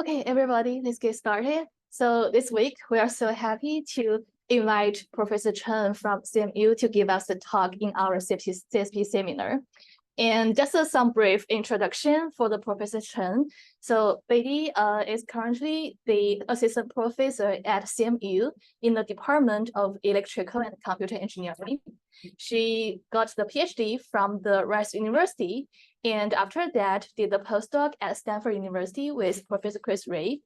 Okay, everybody, let's get started. So this week, we are so happy to invite Professor Chen from CMU to give us a talk in our CSP seminar. And just some brief introduction for the Professor Chen. So Beidi is currently the assistant professor at CMU in the Department of Electrical and Computer Engineering. She got the PhD from the Rice University, and after that did the postdoc at Stanford University with Professor Chris Ray.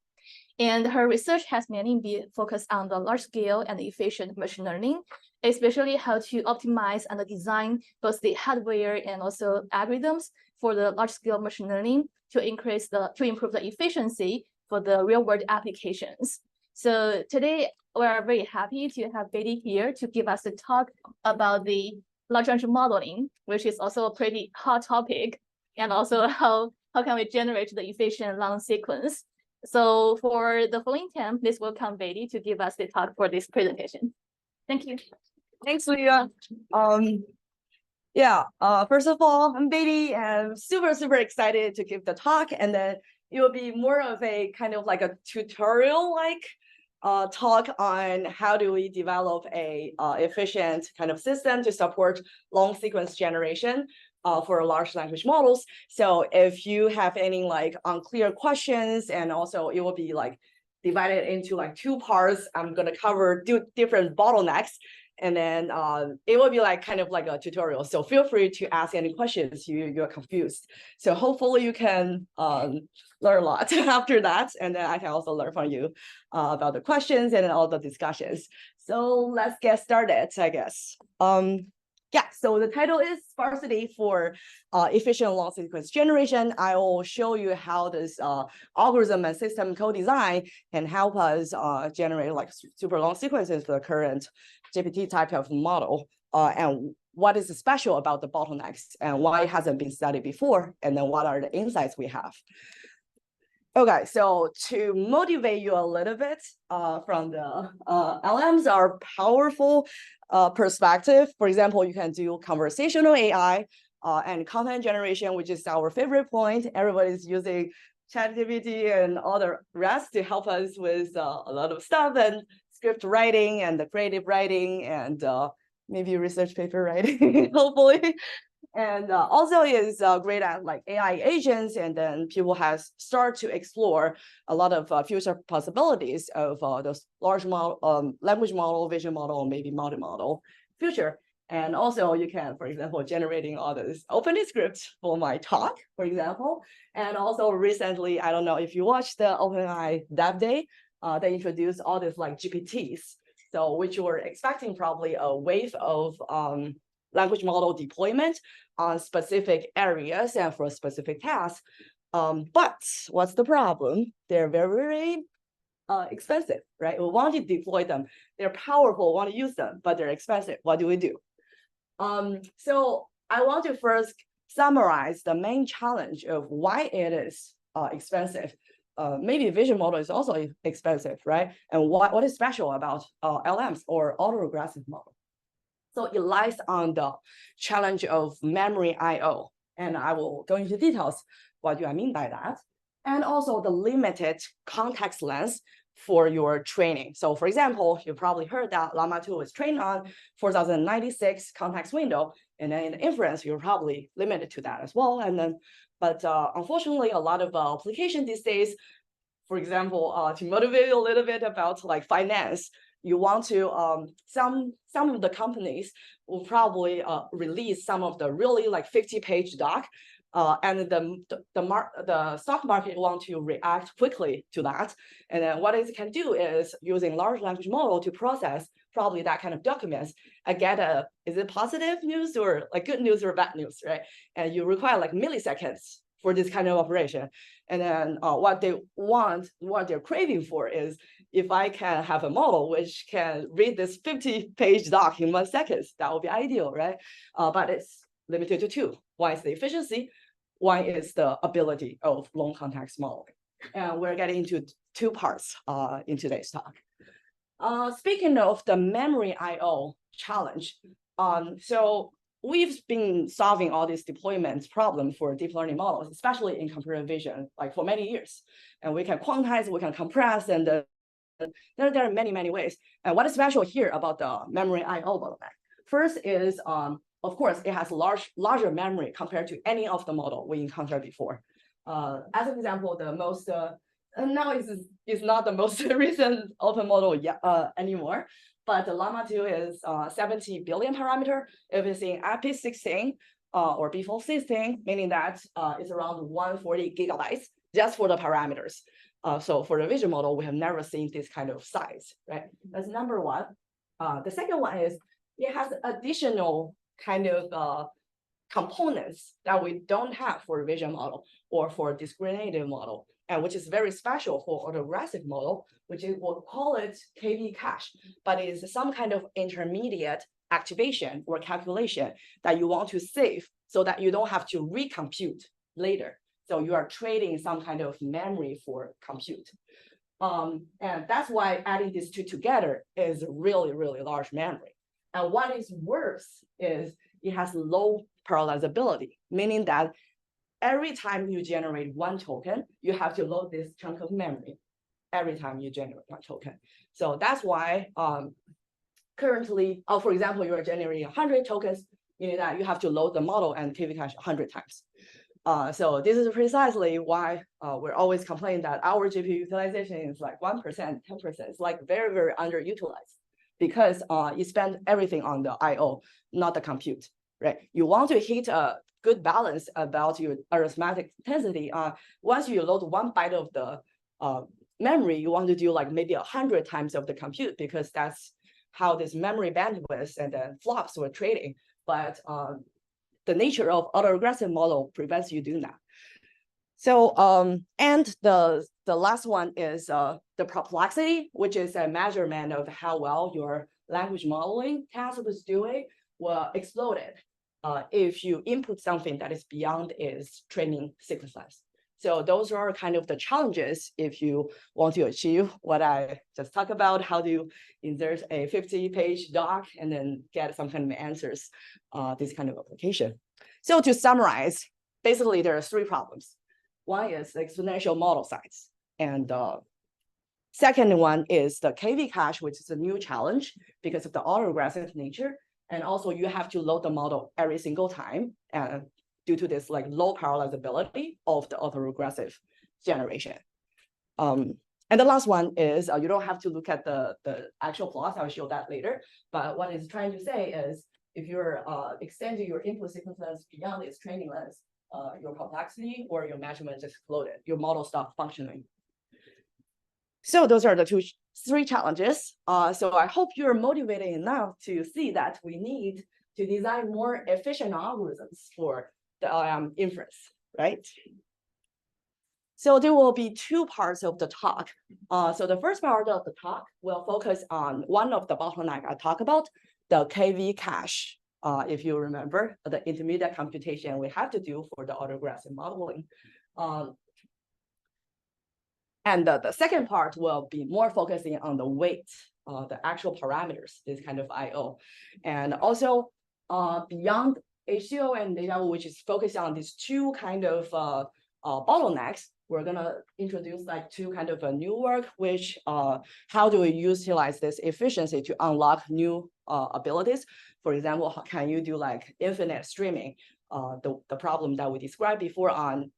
And her research has mainly been focused on the large-scale and efficient machine learning, especially how to optimize and design both the hardware and also algorithms for the large-scale machine learning to improve the efficiency for the real-world applications. So today we are very happy to have Beidi here to give us a talk about the large language modeling, which is also a pretty hot topic, and also how can we generate the efficient long sequence. So for the following time, please welcome Beidi to give us the talk for this presentation. Thank you. Thanks, Leah. First of all, I'm Beidi, and I'm super excited to give the talk, and then it will be more of a kind of like a tutorial-like talk on how do we develop a efficient kind of system to support long sequence generation for large language models. So if you have any like unclear questions, and also it will be like divided into like two parts, I'm gonna cover different bottlenecks, and then it will be like kind of like a tutorial. So feel free to ask any questions you're confused. So hopefully you can learn a lot after that, and then I can also learn from you about the questions and all the discussions. So let's get started, I guess. So the title is Sparsity for efficient long sequence generation. I will show you how this algorithm and system co-design can help us generate like super long sequences for the current GPT type of model, and what is special about the bottlenecks and why it hasn't been studied before, and then what are the insights we have. Okay, so to motivate you a little bit from the LLMs are powerful perspective. For example, you can do conversational AI and content generation, which is our favorite point. Everybody's using ChatGPT and all the rest to help us with a lot of stuff, and script writing and the creative writing, and maybe research paper writing, hopefully. And also is great at like AI agents, and then people have started to explore a lot of future possibilities of those large model, language model, vision model, maybe multimodal future. And also you can, for example, generating all this opening scripts for my talk, for example. And also recently, I don't know if you watched the OpenAI Dev Day, they introduced all these like GPTs. So which we're expecting probably a wave of language model deployment on specific areas and for specific tasks. But what's the problem? They're very expensive, right? We want to deploy them. They're powerful, want to use them, but they're expensive. What do we do? So I want to first summarize the main challenge of why it is expensive. Maybe vision model is also expensive, right? And what is special about LMs or autoregressive model? So it lies on the challenge of memory I/O, and I will go into details. What do I mean by that? And also the limited context length for your training. So for example, you probably heard that Llama 2 was trained on 4096 context window, and then in the inference, you're probably limited to that as well. And then, but unfortunately, a lot of applications these days, for example, to motivate you a little bit about like finance, you want to, some of the companies will probably release some of the really like 50-page doc, and the stock market want to react quickly to that. And then what it can do is using large language model to process probably that kind of documents and get is it positive news or like good news or bad news, right? And you require like milliseconds for this kind of operation. And then what they're craving for is, if I can have a model which can read this 50-page doc in 1 second, that would be ideal, right? But it's limited to two. One is the efficiency, one is the ability of long context modeling. And we're getting into two parts in today's talk. Speaking of the memory I/O challenge, so we've been solving all these deployment problems for deep learning models, especially in computer vision, like for many years. And we can quantize, we can compress, and there are many, many ways. And what is special here about the memory I/O bottleneck? First is, of course, it has larger memory compared to any of the model we encountered before. As an example, the most, now is not the most recent open model yet, anymore, but the Llama 2 is 70 billion parameter. If it's in IP16 or B416, meaning that it's around 140 gigabytes just for the parameters. So for the vision model, we have never seen this kind of size, right? That's number one. The second one is it has additional kind of components that we don't have for vision model or for discriminative model, and which is very special for autoregressive model, which is, we'll call it KV cache, but it's some kind of intermediate activation or calculation that you want to save so that you don't have to recompute later. So you are trading some kind of memory for compute. And that's why adding these two together is really, really large memory. And what is worse is it has low parallelizability, meaning that every time you generate one token, you have to load this chunk of memory every time you generate one token. So that's why currently, for example, you are generating 100 tokens, meaning that you have to load the model and KV cache 100 times. So this is precisely why we're always complaining that our GPU utilization is like 1%, 10%. It's like very, very underutilized because you spend everything on the I/O, not the compute, right? You want to hit a good balance about your arithmetic intensity. Once you load one byte of the memory, you want to do like maybe 100 times of the compute because that's how this memory bandwidth and then flops were trading. But the nature of autoregressive model prevents you doing that. So, and the last one is the perplexity, which is a measurement of how well your language modeling task was doing, will explode if you input something that is beyond its training sequence size. So those are kind of the challenges if you want to achieve what I just talked about, how do you insert a 50-page doc and then get some kind of answers, this kind of application. So to summarize, basically there are three problems. One is the exponential model size. And second one is the KV cache, which is a new challenge because of the autoregressive nature. And also you have to load the model every single time due to this like low parallelizability of the autoregressive generation. And the last one is you don't have to look at the actual plots. I'll show that later. But what it's trying to say is if you're extending your input sequence length beyond its training length, your complexity or your measurement just exploded. Your model stopped functioning. So those are the three challenges. So I hope you're motivated enough to see that we need to design more efficient algorithms for the inference, right? So there will be two parts of the talk. So the first part of the talk will focus on one of the bottlenecks I talked about, the KV cache. If you remember, the intermediate computation we have to do for the autoregressive modeling. And the second part will be more focusing on the weight, the actual parameters, this kind of I/O. And also beyond H2O and data, which is focused on these two kind of bottlenecks, we're gonna introduce like two kind of a new work, which how do we utilize this efficiency to unlock new abilities? For example, how can you do like infinite streaming? The problem that we described before on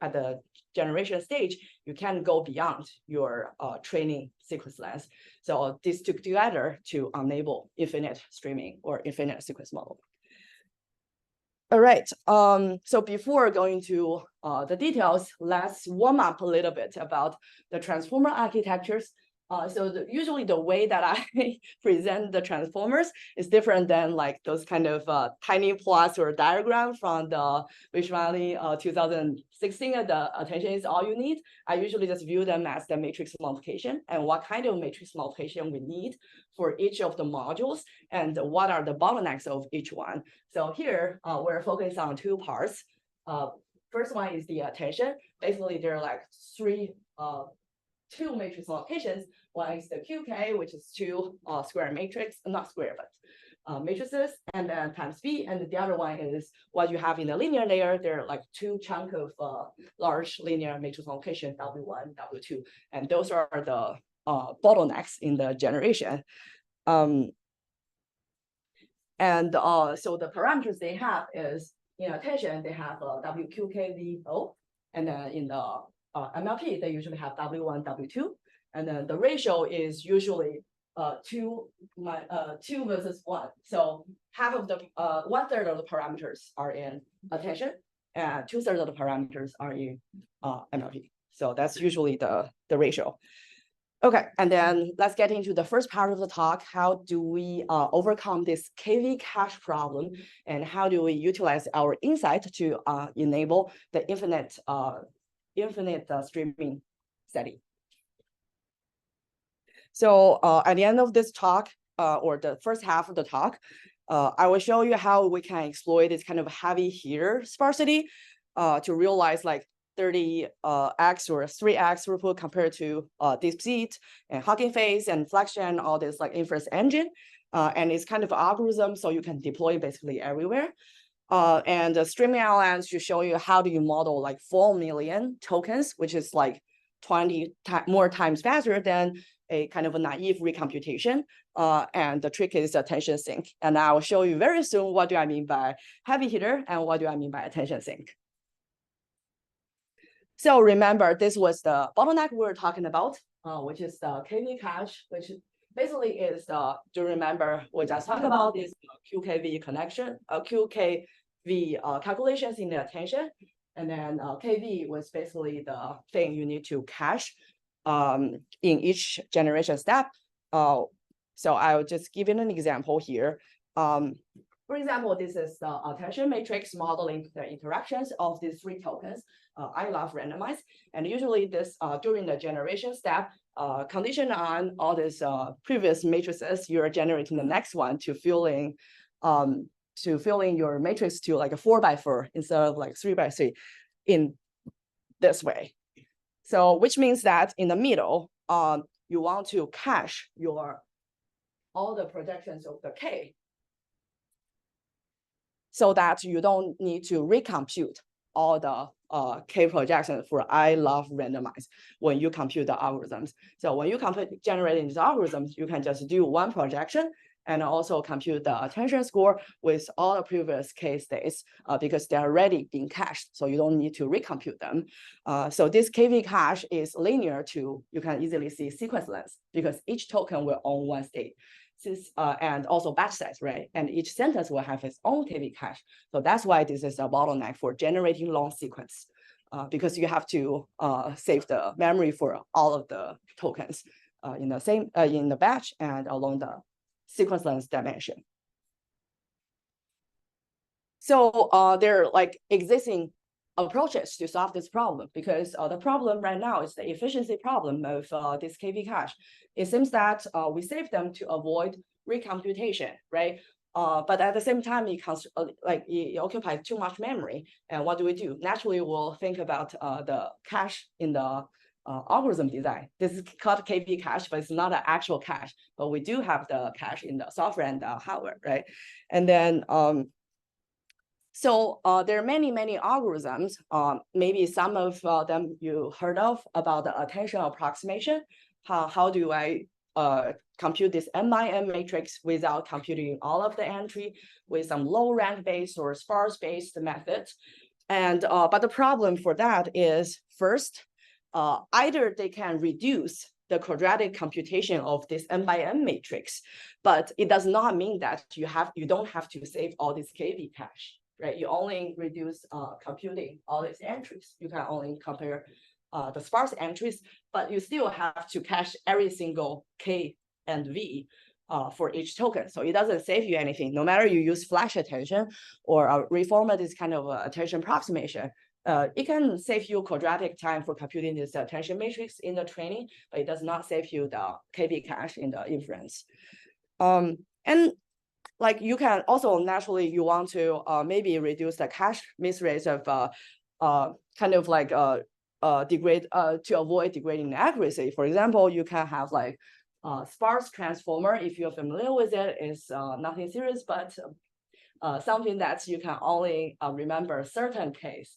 at the generation stage, you can go beyond your training sequence length. So these two together to enable infinite streaming or infinite sequence model. All right, so before going to the details, let's warm up a little bit about the transformer architectures. So usually the way that I present the transformers is different than like those kind of tiny plots or diagram from the Vishwani 2016, the attention is all you need. I usually just view them as the matrix multiplication and what kind of matrix multiplication we need for each of the modules and what are the bottlenecks of each one. So here we're focused on two parts. First one is the attention. Basically, there are like two matrix multiplications. One is the QK, which is two square matrix, not square, matrices, and then times B, and the other one is what you have in the linear layer. There are like two chunks of large linear matrix location, W1, W2, and those are the bottlenecks in the generation. So the parameters they have is, in attention, they have WQKVO, and then in the MLP, they usually have W1, W2, and then the ratio is usually 2 versus 1. So half of the 1/3 of the parameters are in attention, and 2/3 of the parameters are in MLP. So that's usually the ratio. Okay, and then let's get into the first part of the talk. How do we overcome this KV cache problem, and how do we utilize our insight to enable the infinite streaming study? So at the end of this talk, or the first half of the talk, I will show you how we can exploit this kind of heavy hitter sparsity to realize like 30x or 3x throughput compared to DeepSpeed and Hugging Face and FlexGen, all this like inference engine. And it's kind of algorithm, so you can deploy basically everywhere. And the streaming LLMs to show you how do you model like 4 million tokens, which is like 20 more times faster than a kind of a naive recomputation. And the trick is attention sink. And I will show you very soon what do I mean by heavy hitter and what do I mean by attention sink. So remember, this was the bottleneck we were talking about, which is the KV cache, which basically is do you remember we just talked about this QKV connection, QKV calculations in the attention, and then KV was basically the thing you need to cache in each generation step. So I'll just give you an example here. For example, this is the attention matrix modeling the interactions of these 3 tokens. I love randomize, and usually this during the generation step, condition on all these previous matrices, you're generating the next one to fill in your matrix to like a 4x4 instead of like 3x3 in this way. So which means that in the middle, you want to cache all the projections of the K, so that you don't need to recompute all the K projections for I love randomize when you compute the algorithms. So when you generating these algorithms, you can just do one projection and also compute the attention score with all the previous K states because they're already being cached, so you don't need to recompute them. So this KV cache is linear to, you can easily see sequence length because each token will own one state. And also batch size, right? And each sentence will have its own KV cache. So that's why this is a bottleneck for generating long sequence, because you have to save the memory for all of the tokens in the batch and along the sequence length dimension. So there are like existing approaches to solve this problem, because the problem right now is the efficiency problem of this KV cache. It seems that we save them to avoid recomputation, right? But at the same time, it occupies too much memory. And what do? Naturally, we'll think about the cache in the algorithm design. This is called KV cache, but it's not an actual cache. But we do have the cache in the software and the hardware, right? And then so there are many algorithms. Maybe some of them you heard of about the attention approximation. How do I compute this M by N matrix without computing all of the entry with some low rank based or sparse based methods? And but the problem for that is first, either they can reduce the quadratic computation of this M by N matrix, but it does not mean that you don't have to save all this KV cache. Right, you only reduce computing all these entries. You can only compare the sparse entries, but you still have to cache every single K and V for each token. So it doesn't save you anything. No matter you use flash attention or reformat this kind of attention approximation, it can save you quadratic time for computing this attention matrix in the training, but it does not save you the KV cache in the inference. And like you can also naturally, you want to maybe reduce the cache miss rates of kind of like degrade to avoid degrading accuracy. For example, you can have like Sparse transformer, if you're familiar with it, is nothing serious, but something that you can only remember certain case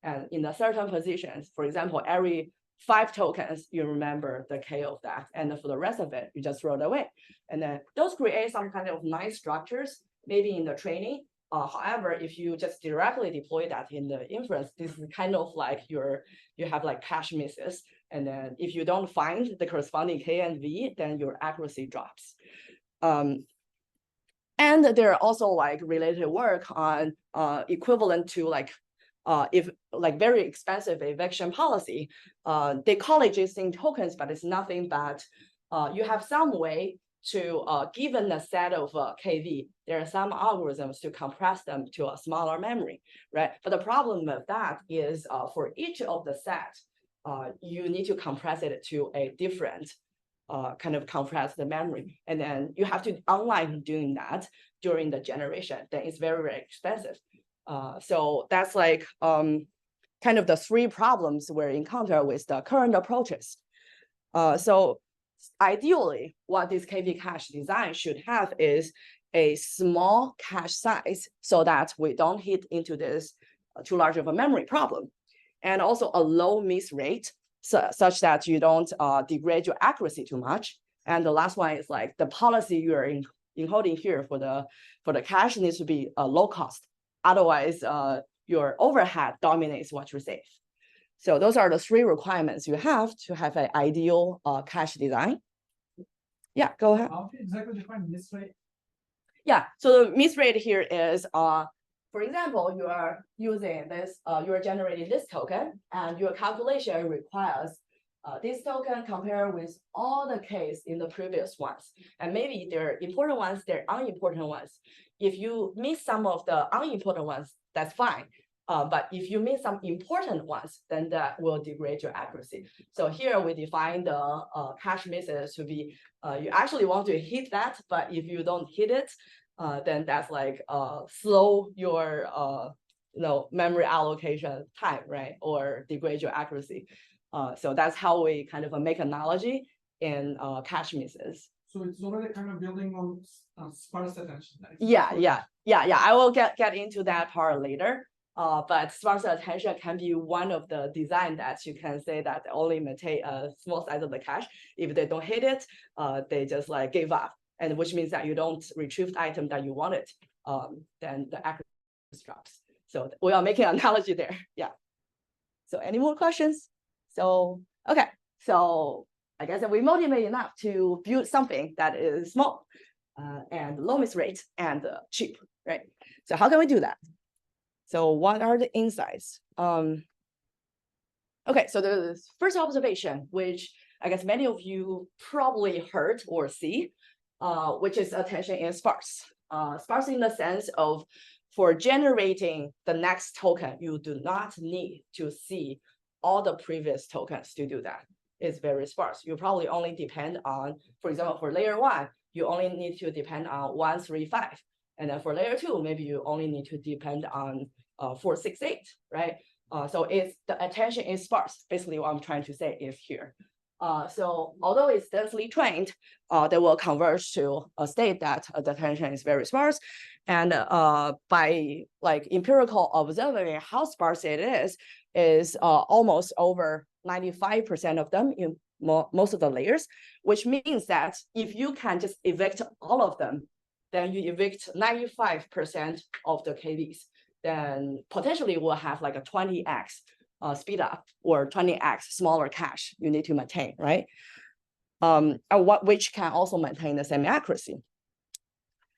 and in a certain positions. For example, every 5 tokens, you remember the K of that. And for the rest of it, you just throw it away. And then those create some kind of nice structures, maybe in the training. However, if you just directly deploy that in the inference, this is kind of like you have like cache misses. And then if you don't find the corresponding K and V, then your accuracy drops. And there are also like related work on equivalent to like if like very expensive eviction policy, they call it just in tokens, but it's nothing but you have some way to given a set of KV, there are some algorithms to compress them to a smaller memory, right? But the problem with that is for each of the set, you need to compress it to a different kind of compressed memory. And then you have to, unlike doing that during the generation, then it's very, very expensive. So that's like kind of the 3 problems we encounter with the current approaches. So ideally, what this KV cache design should have is a small cache size so that we don't hit into this too large of a memory problem. And also a low miss rate such that you don't degrade your accuracy too much. And the last one is like the policy you're encoding here for the cache needs to be low cost. Otherwise, your overhead dominates what you save. So those are the 3 requirements you have to have an ideal cache design. Yeah, go ahead. How do you exactly define miss rate? Yeah, so the miss rate here is, for example, you are using this, you are generating this token, and your calculation requires this token compared with all the case in the previous ones. And maybe they're important ones, they're unimportant ones. If you miss some of the unimportant ones, that's fine. But if you miss some important ones, then that will degrade your accuracy. So here we define the cache misses to be, you actually want to hit that, but if you don't hit it, then that's like slow your memory allocation time, right? Or degrade your accuracy. So that's how we kind of make analogy in cache misses. So it's already kind of building on sparse attention. Yeah. I will get into that part later. But sparse attention can be one of the design that you can say that only maintain a small size of the cache. If they don't hit it, they just like give up, and which means that you don't retrieve the item that you wanted. Then the accuracy drops. So we are making an analogy there. Yeah. So any more questions? So okay. So I guess we motivate enough to build something that is small and low miss rate and cheap, right? So how can we do that? So what are the insights? Okay, so the first observation, which I guess many of you probably heard or see, which is attention is sparse. Sparse in the sense of for generating the next token, you do not need to see all the previous tokens to do that. It's very sparse. You probably only depend on, for example, for layer 1, you only need to depend on 1, 3, 5. And then for layer 2, maybe you only need to depend on 4, 6, 8, right? So it's the attention is sparse. Basically, what I'm trying to say is here. So although it's densely trained, they will converge to a state that the attention is very sparse. And by like empirical observing how sparse it is almost over 95% of them in most of the layers, which means that if you can just evict all of them, then you evict 95% of the KVs, then potentially we'll have like a 20x speed up or 20x smaller cache you need to maintain, right? Which can also maintain the same accuracy.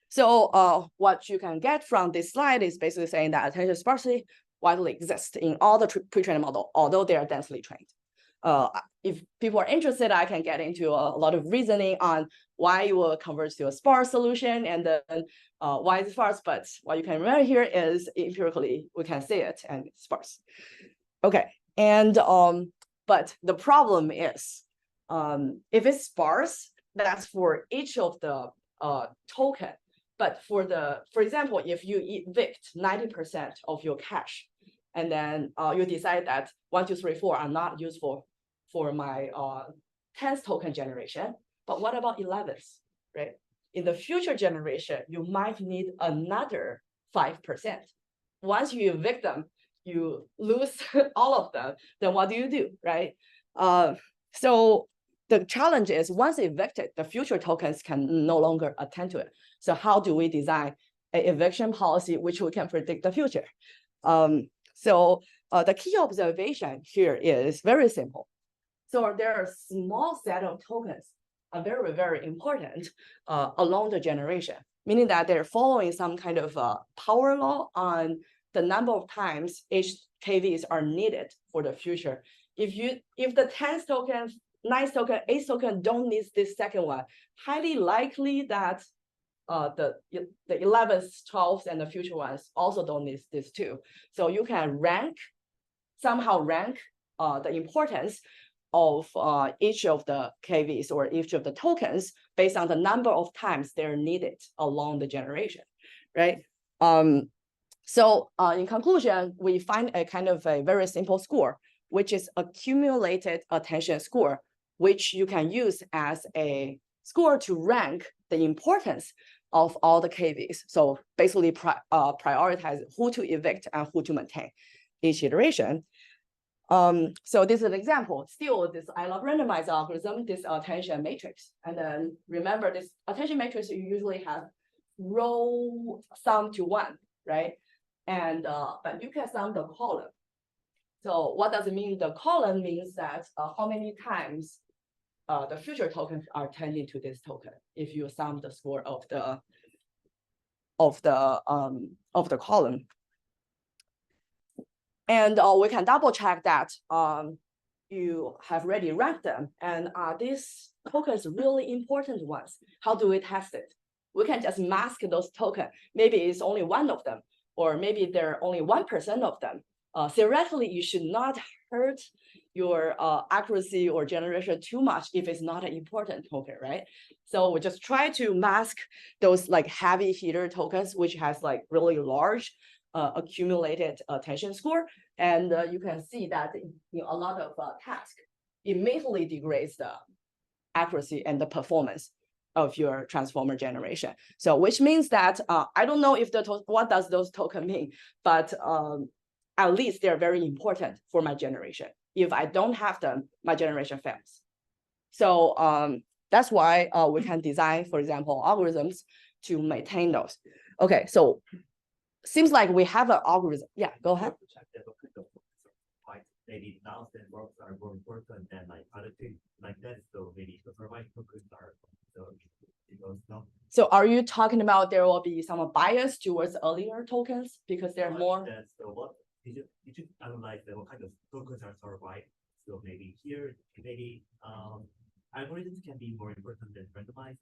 So what you can get from this slide is basically saying that attention sparsity widely exists in all the pre-trained model, although they are densely trained. If people are interested, I can get into a lot of reasoning on why you will converge to a sparse solution and then why it's sparse. But what you can remember here is empirically we can see it and it's sparse. Okay, and but the problem is if it's sparse, that's for each of the token. But for example, if you evict 90% of your cache, and then you decide that 1, 2, 3, 4 are not useful for my 10th token generation, But what about 11s, right? In the future generation, you might need another 5%. Once you evict them, you lose all of them, then what do, right? So the challenge is once evicted, the future tokens can no longer attend to it. So how do we design an eviction policy which we can predict the future? The key observation here is very simple. So there are a small set of tokens are very, very important along the generation, meaning that they're following some kind of power law on the number of times HKVs are needed for the future. If the 10th token, 9th token, 8th token don't need this second one, highly likely that the 11th, 12th, and the future ones also don't need this too. So you can somehow rank the importance of each of the KVs or each of the tokens based on the number of times they're needed along the generation, right? In conclusion, we find a kind of a very simple score, which is accumulated attention score, which you can use as a score to rank the importance of all the KVs. So basically prioritize who to evict and who to maintain each iteration. So this is an example. Still, I love randomized algorithm, this attention matrix. And then remember this attention matrix, you usually have row sum to 1, right? And but you can sum the column. So what does it mean? The column means that how many times the future tokens are tending to this token if you sum the score of the column. And we can double check that you have already ranked them. And are these tokens really important ones? How do we test it? We can just mask those tokens. Maybe it's only one of them, or maybe there are only 1% of them. Theoretically, you should not hurt your accuracy or generation too much if it's not an important token, right? So we just try to mask those like heavy hitter tokens, which has like really large accumulated attention score. And you can see that in a lot of tasks, immediately degrades the accuracy and the performance of your transformer generation. So which means that I don't know if what does those tokens mean, but at least they're very important for my generation. If I don't have them, my generation fails. So that's why we can design, for example, algorithms to maintain those. Okay, so seems like we have an algorithm. Yeah, go ahead. Maybe now that works are more important than like other things like that. So maybe the provided tokens are So are you talking about there will be some bias towards earlier tokens because they're more? So what did you analyze what kind of tokens are survived? So maybe here, maybe algorithms can be more important than randomized.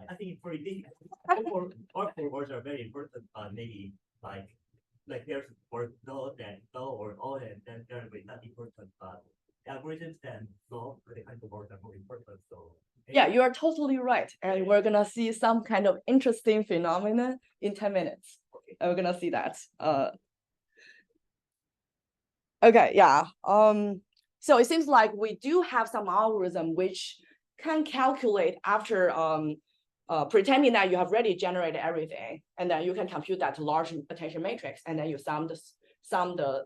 I think for the or words are very important, maybe like there's for no, then no, or all, and then they're not important, but algorithms and no, the kind of words are more important. So yeah, you are totally right. And we're gonna see some kind of interesting phenomenon in 10 minutes. Okay. And we're gonna see that. Okay, yeah. So it seems like we do have some algorithm which can calculate after pretending that you have already generated everything, and then you can compute that large attention matrix, and then you sum the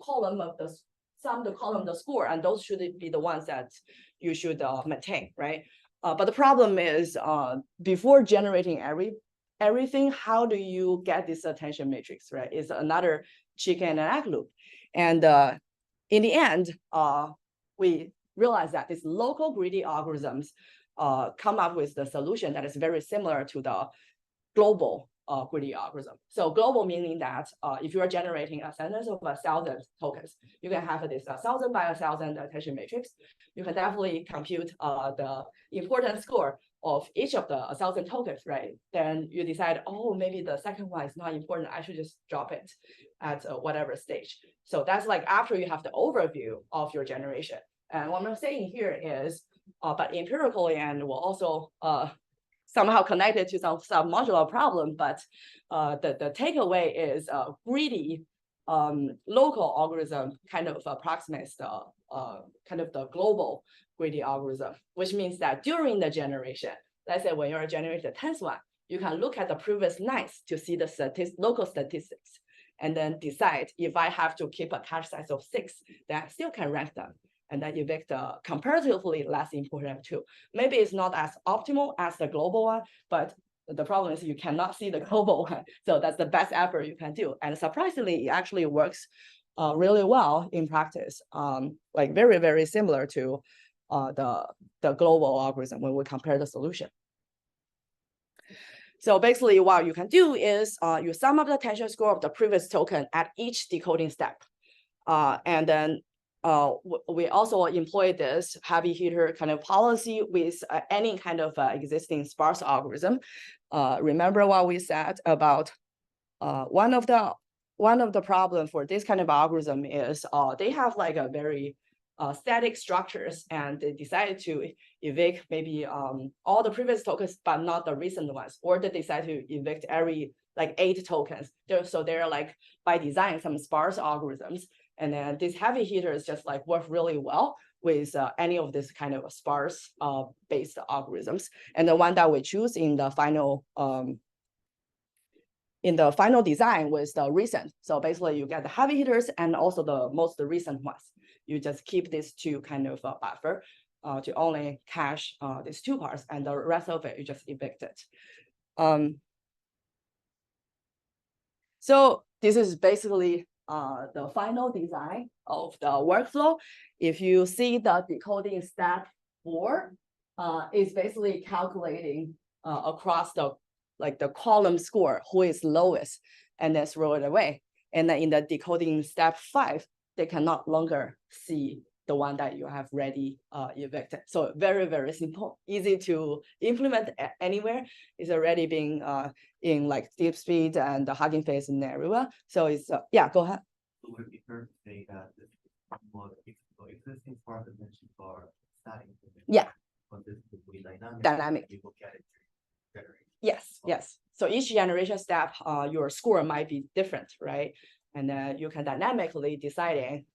column of the score, and those should be the ones that you should maintain, right? But the problem is before generating everything, how do you get this attention matrix, right? It's another chicken and egg loop, and in the end, we realize that these local greedy algorithms come up with the solution that is very similar to the global greedy algorithm. So global meaning that if you are generating a sentence of 1,000 tokens, you can have this 1,000 by 1,000 attention matrix. You can definitely compute the importance score of each of the 1,000 tokens, right? Then you decide, oh, maybe the second one is not important. I should just drop it at whatever stage. So that's like after you have the overview of your generation. And what I'm saying here is, but empirically, and we'll also somehow connected to some modular problem, but the takeaway is greedy local algorithm kind of approximates the kind of the global greedy algorithm, which means that during the generation, let's say when you're generating the 10th one, you can look at the previous 9th to see the local statistics, and then decide if I have to keep a cache size of 6, then I still can rank them, and then evict the comparatively less important two. Maybe it's not as optimal as the global one, but the problem is you cannot see the global one. So that's the best effort you can do. And surprisingly, it actually works really well in practice, like very, very similar to the global algorithm when we compare the solution. So basically what you can do is you sum up the attention score of the previous token at each decoding step. And then we also employ this heavy hitter kind of policy with any kind of existing sparse algorithm. Remember what we said about one of the problem for this kind of algorithm is they have like a very static structures, and they decided to evict maybe all the previous tokens, but not the recent ones, or they decide to evict every like 8 tokens. So they're like by design some sparse algorithms. And then this heavy hitter is just like work really well with any of this kind of sparse based algorithms. And the one that we choose in the final design was the recent. So basically you get the heavy hitters and also the most recent ones. You just keep these two kind of buffer to only cache these 2 parts, and the rest of it you just evict it. So this is basically the final design of the workflow. If you see the decoding step 4, is basically calculating across the column score who is lowest, and then throw it away. And then in the decoding step 5, they can no longer see the one that you have already evicted. So very, very simple, easy to implement anywhere. It's already being in like DeepSpeed and the Hugging Face and everywhere. So it's, yeah, go ahead. So would it be fair to say that the existing sparse attention are static? Yeah. But this will be dynamic. Dynamic. You will get it to generate. Yes, yes. So each generation step, your score might be different, right? And then you can dynamically deciding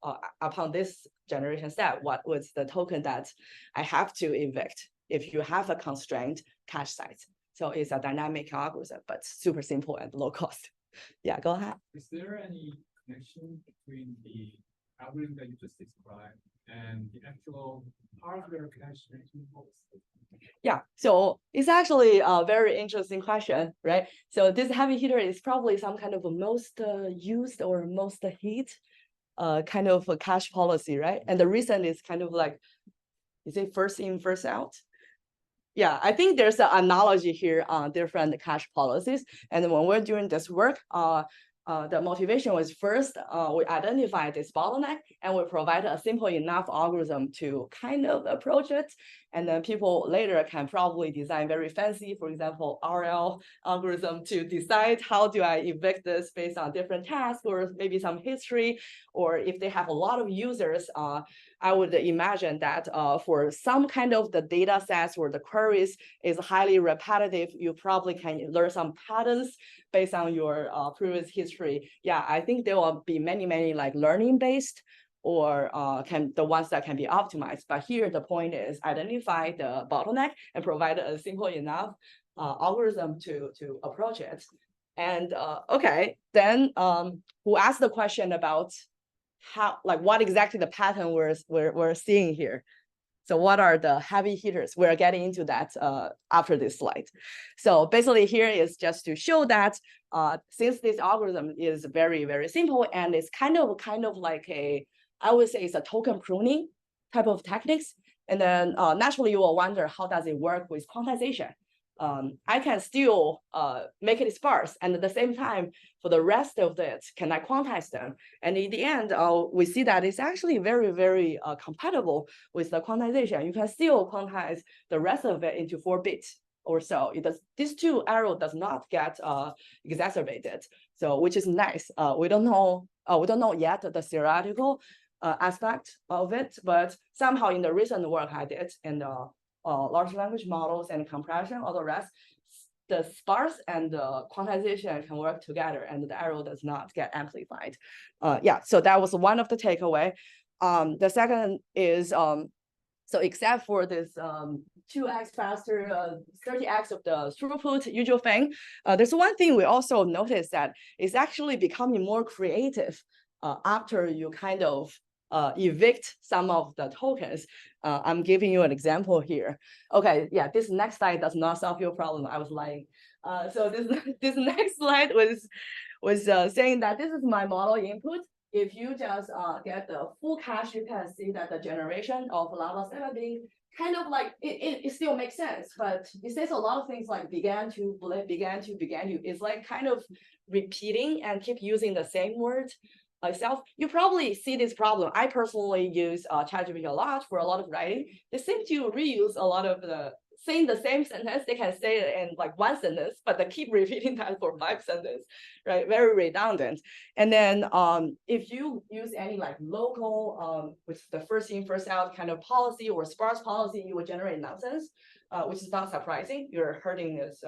upon this generation step, what was the token that I have to evict if you have a constrained cache size. So it's a dynamic algorithm, but super simple and low cost. Yeah, go ahead. Is there any connection between the algorithm that you just described and the actual hardware cache management policy? Yeah, so it's actually a very interesting question, right? So this heavy hitter is probably some kind of a most used or most hit kind of a cache policy, right? And the reason is kind of like, is it first in, first out? Yeah, I think there's an analogy here on different cache policies. And when we're doing this work, the motivation was first, we identified this bottleneck and we provide a simple enough algorithm to kind of approach it. And then people later can probably design very fancy, for example, RL algorithm to decide how do I evict this based on different tasks or maybe some history, or if they have a lot of users, I would imagine that for some kind of the data sets or the queries is highly repetitive, you probably can learn some patterns based on your previous history. Yeah, I think there will be many like learning based or the ones that can be optimized. But here the point is identify the bottleneck and provide a simple enough algorithm to approach it. And okay, then who asked the question about how, like what exactly the pattern we're seeing here? So what are the heavy hitters? We're getting into that after this slide. So basically here is just to show that since this algorithm is very, very simple and it's kind of like a, I would say it's a token pruning type of techniques. And then naturally you will wonder, how does it work with quantization? I can still make it sparse, and at the same time, for the rest of it, can I quantize them? And in the end, we see that it's actually very, very compatible with the quantization. You can still quantize the rest of it into 4 bits or so. It does, these two arrows does not get exacerbated, so which is nice. We don't know yet the theoretical aspect of it, but somehow in the recent work I did in the large language models and compression, all the rest, the sparse and the quantization can work together and the error does not get amplified. Yeah, so that was one of the takeaway. The second is, so except for this 2x faster, 30x of the throughput usual thing, there's one thing we also noticed that it's actually becoming more creative after you kind of evict some of the tokens. I'm giving you an example here. Okay, yeah, this next slide does not solve your problem. I was lying. So this next slide was saying that this is my model input. If you just get the full cache, you can see that the generation of lava 7 being kind of like, it still makes sense, but it says a lot of things like began to, began to. It's like kind of repeating and keep using the same word itself. You probably see this problem. I personally use ChatGPT a lot for a lot of writing. They seem to reuse a lot of the saying the same sentence. They can say it in like one sentence, but they keep repeating that for 5 sentences, right? Very redundant. And then if you use any like local, which is the first in, first out kind of policy or sparse policy, you will generate nonsense, which is not surprising. You're hurting this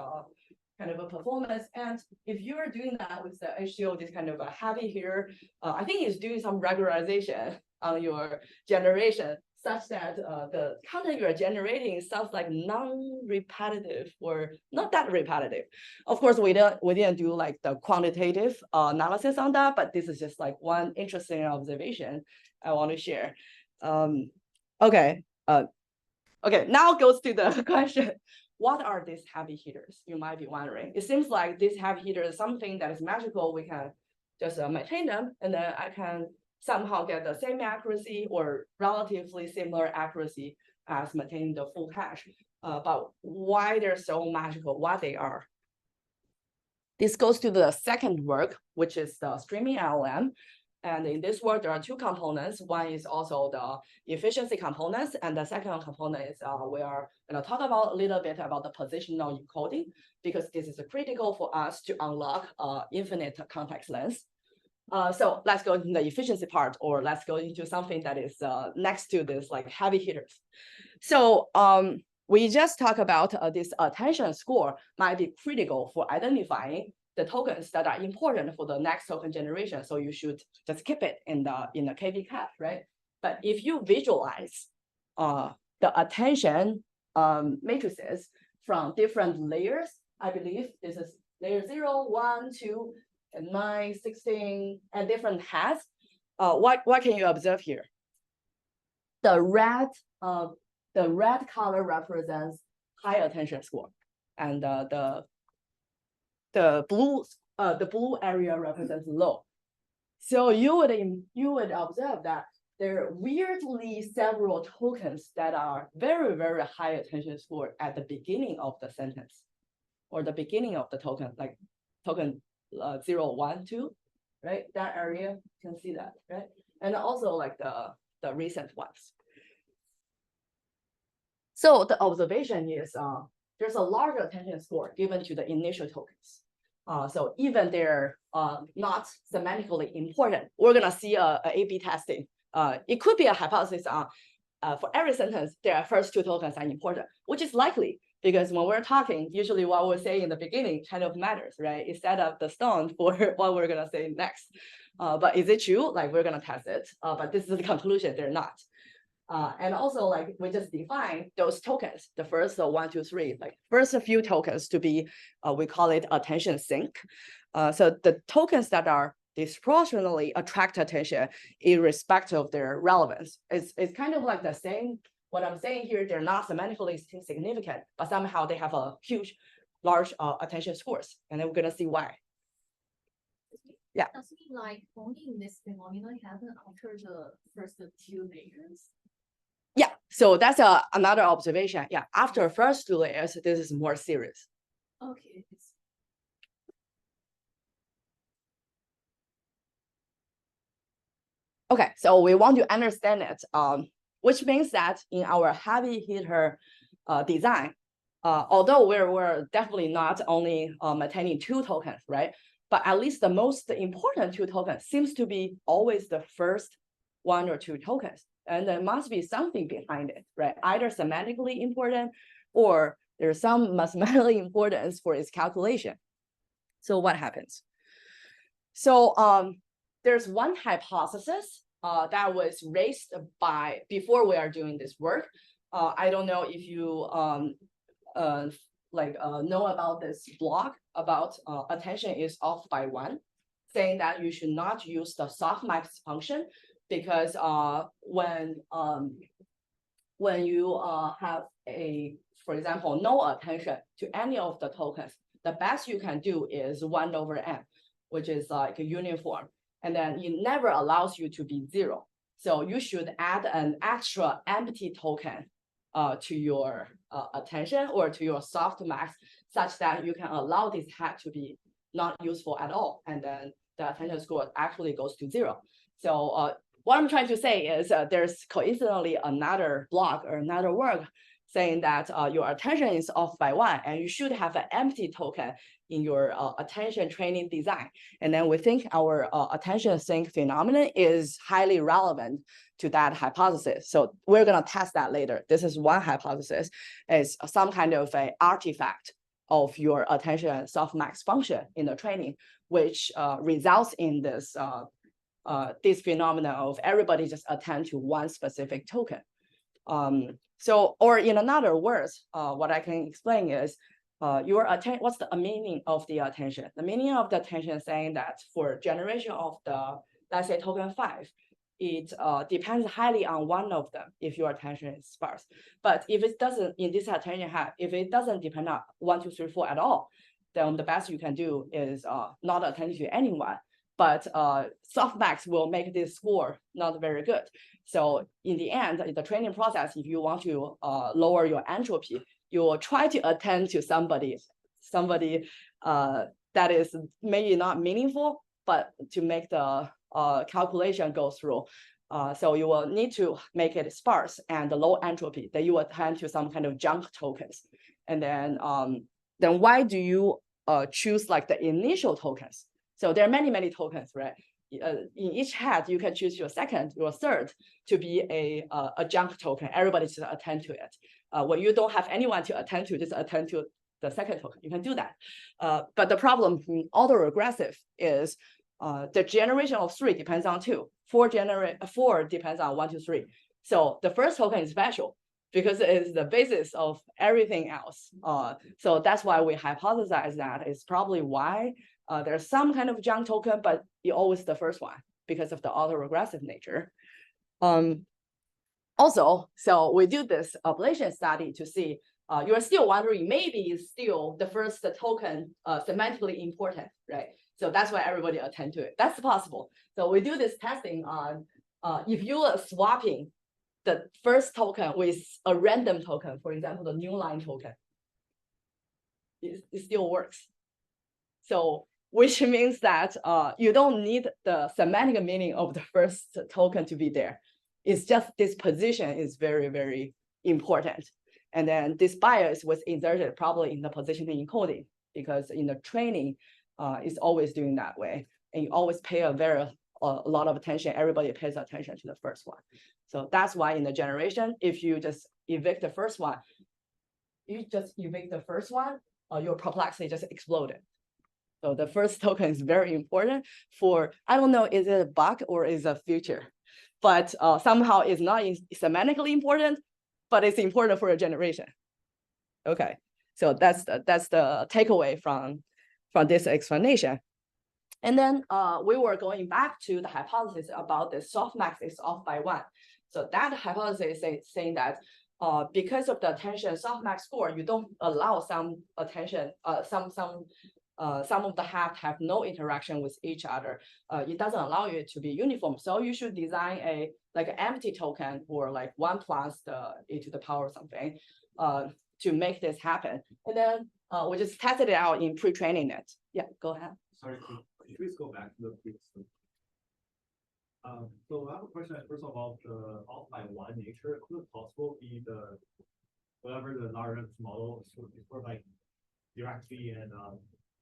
kind of a performance. And if you're doing that with the H2O, this kind of a heavy here, I think it's doing some regularization on your generation, such that the content you're generating sounds like non-repetitive or not that repetitive. Of course, we didn't do like the quantitative analysis on that, but this is just like one interesting observation I want to share. Okay, now goes to the question. What are these heavy hitters? You might be wondering. It seems like this heavy hitter is something that is magical. We can just maintain them, and then I can somehow get the same accuracy or relatively similar accuracy as maintaining the full cache. But why they're so magical, what they are. This goes to the second work, which is the streaming LLM. And in this work, there are 2 components. One is also the efficiency components, and the second component is we are going to talk about a little bit about the positional encoding, because this is critical for us to unlock infinite context length. So let's go into the efficiency part, or let's go into something that is next to this, like heavy hitters. So we just talked about this attention score might be critical for identifying the tokens that are important for the next token generation. So you should just keep it in the KV cap, right? But if you visualize the attention matrices from different layers, I believe this is layer 0, 1, 2, and 9, 16, and different heads. What can you observe here? The red color represents high attention score, and the blue area represents low. So you would observe that there are weirdly several tokens that are very, very high attention score at the beginning of the sentence, or the beginning of the token, like token 0, 1, 2, right? That area, you can see that, right? And also like the recent ones. So the observation is there's a larger attention score given to the initial tokens. So even they're not semantically important, we're gonna see a A/B testing. It could be a hypothesis for every sentence, their first 2 tokens are important, which is likely, because when we're talking, usually what we're saying in the beginning kind of matters, right? It set up the stone for what we're gonna say next. But is it true? Like, we're gonna test it, but this is the conclusion, they're not. And also, like, we just define those tokens, the first 1, 2, 3, like first few tokens to be, we call it attention sink. So the tokens that are disproportionately attract attention irrespective of their relevance. It's kind of like the same, what I'm saying here, they're not semantically significant, but somehow they have a huge, large attention scores. And then we're gonna see why. Yeah. Does it mean like only in this phenomenon happen after the first 2 layers? Yeah, so that's another observation. Yeah, after first 2 layers, this is more serious. Okay. Okay, so we want to understand it, which means that in our heavy hitter design, although we're definitely not only maintaining 2 tokens, right? But at least the most important 2 tokens seems to be always the first 1 or 2 tokens. And there must be something behind it, right? Either semantically important or there's some mathematical importance for its calculation. So what happens? So there's one hypothesis that was raised by before we are doing this work. I don't know if you know about this blog about attention is off by 1, saying that you should not use the softmax function because when you have for example, no attention to any of the tokens, the best you can do is 1/n, which is like a uniform, and then it never allows you to be 0. So you should add an extra empty token to your attention or to your softmax, such that you can allow this hat to be not useful at all, and then the attention score actually goes to 0. So what I'm trying to say is there's coincidentally another blog or another work saying that your attention is off by 1, and you should have an empty token in your attention training design. And then we think our attention sink phenomenon is highly relevant to that hypothesis. So we're going to test that later. This is one hypothesis. It's some kind of an artifact of your attention softmax function in the training, which results in this phenomenon of everybody just attend to one specific token. So, or in another words, what I can explain is your attention. What's the meaning of the attention? The meaning of the attention is saying that for generation of the, let's say, token 5, it depends highly on one of them if your attention is sparse. But if it doesn't, in this attention hat, if it doesn't depend on 1, 2, 3, 4 at all, then the best you can do is not attend to anyone. But softmax will make this score not very good. So in the end, in the training process, if you want to lower your entropy, you will try to attend to somebody that is maybe not meaningful, but to make the calculation go through. So you will need to make it sparse and low entropy. Then you attend to some kind of junk tokens. And then why do you choose like the initial tokens? So there are many, many tokens, right? In each hat, you can choose your second, your third to be a junk token. Everybody should attend to it. When you don't have anyone to attend to, just attend to the second token. You can do that. But the problem in autoregressive is the generation of 3 depends on 2. 4 depends on 1, 2, 3. So the first token is special because it is the basis of everything else. So that's why we hypothesize that is probably why there's some kind of junk token, but you're always the first one because of the autoregressive nature. Also, so we do this ablation study to see, you're still wondering, maybe it's still the first token semantically important, right? So that's why everybody attend to it. That's possible. So we do this testing on if you are swapping the first token with a random token, for example, the new line token, it still works. So which means that you don't need the semantic meaning of the first token to be there. It's just this position is very, very important. And then this bias was inserted probably in the positioning encoding because in the training, it's always doing that way. And you always pay a lot of attention. Everybody pays attention to the first one. So that's why in the generation, if you just evict the first one, your perplexity just exploded. So the first token is very important for, I don't know, is it a bug or is it a feature? But somehow it's not semantically important, but it's important for a generation. Okay, so that's the takeaway from this explanation. And then we were going back to the hypothesis about the softmax is off by 1. So that hypothesis is saying that because of the attention softmax score, you don't allow some attention, some of the hats have no interaction with each other. It doesn't allow you to be uniform. So you should design an empty token or like 1 plus the e to the power something to make this happen. And then we just tested it out in pre-training it. Yeah, go ahead. Sorry, could you please go back to the previous one? So I have a question first of all, the off by 1 nature, could it possible be the whatever the large model is for like directly and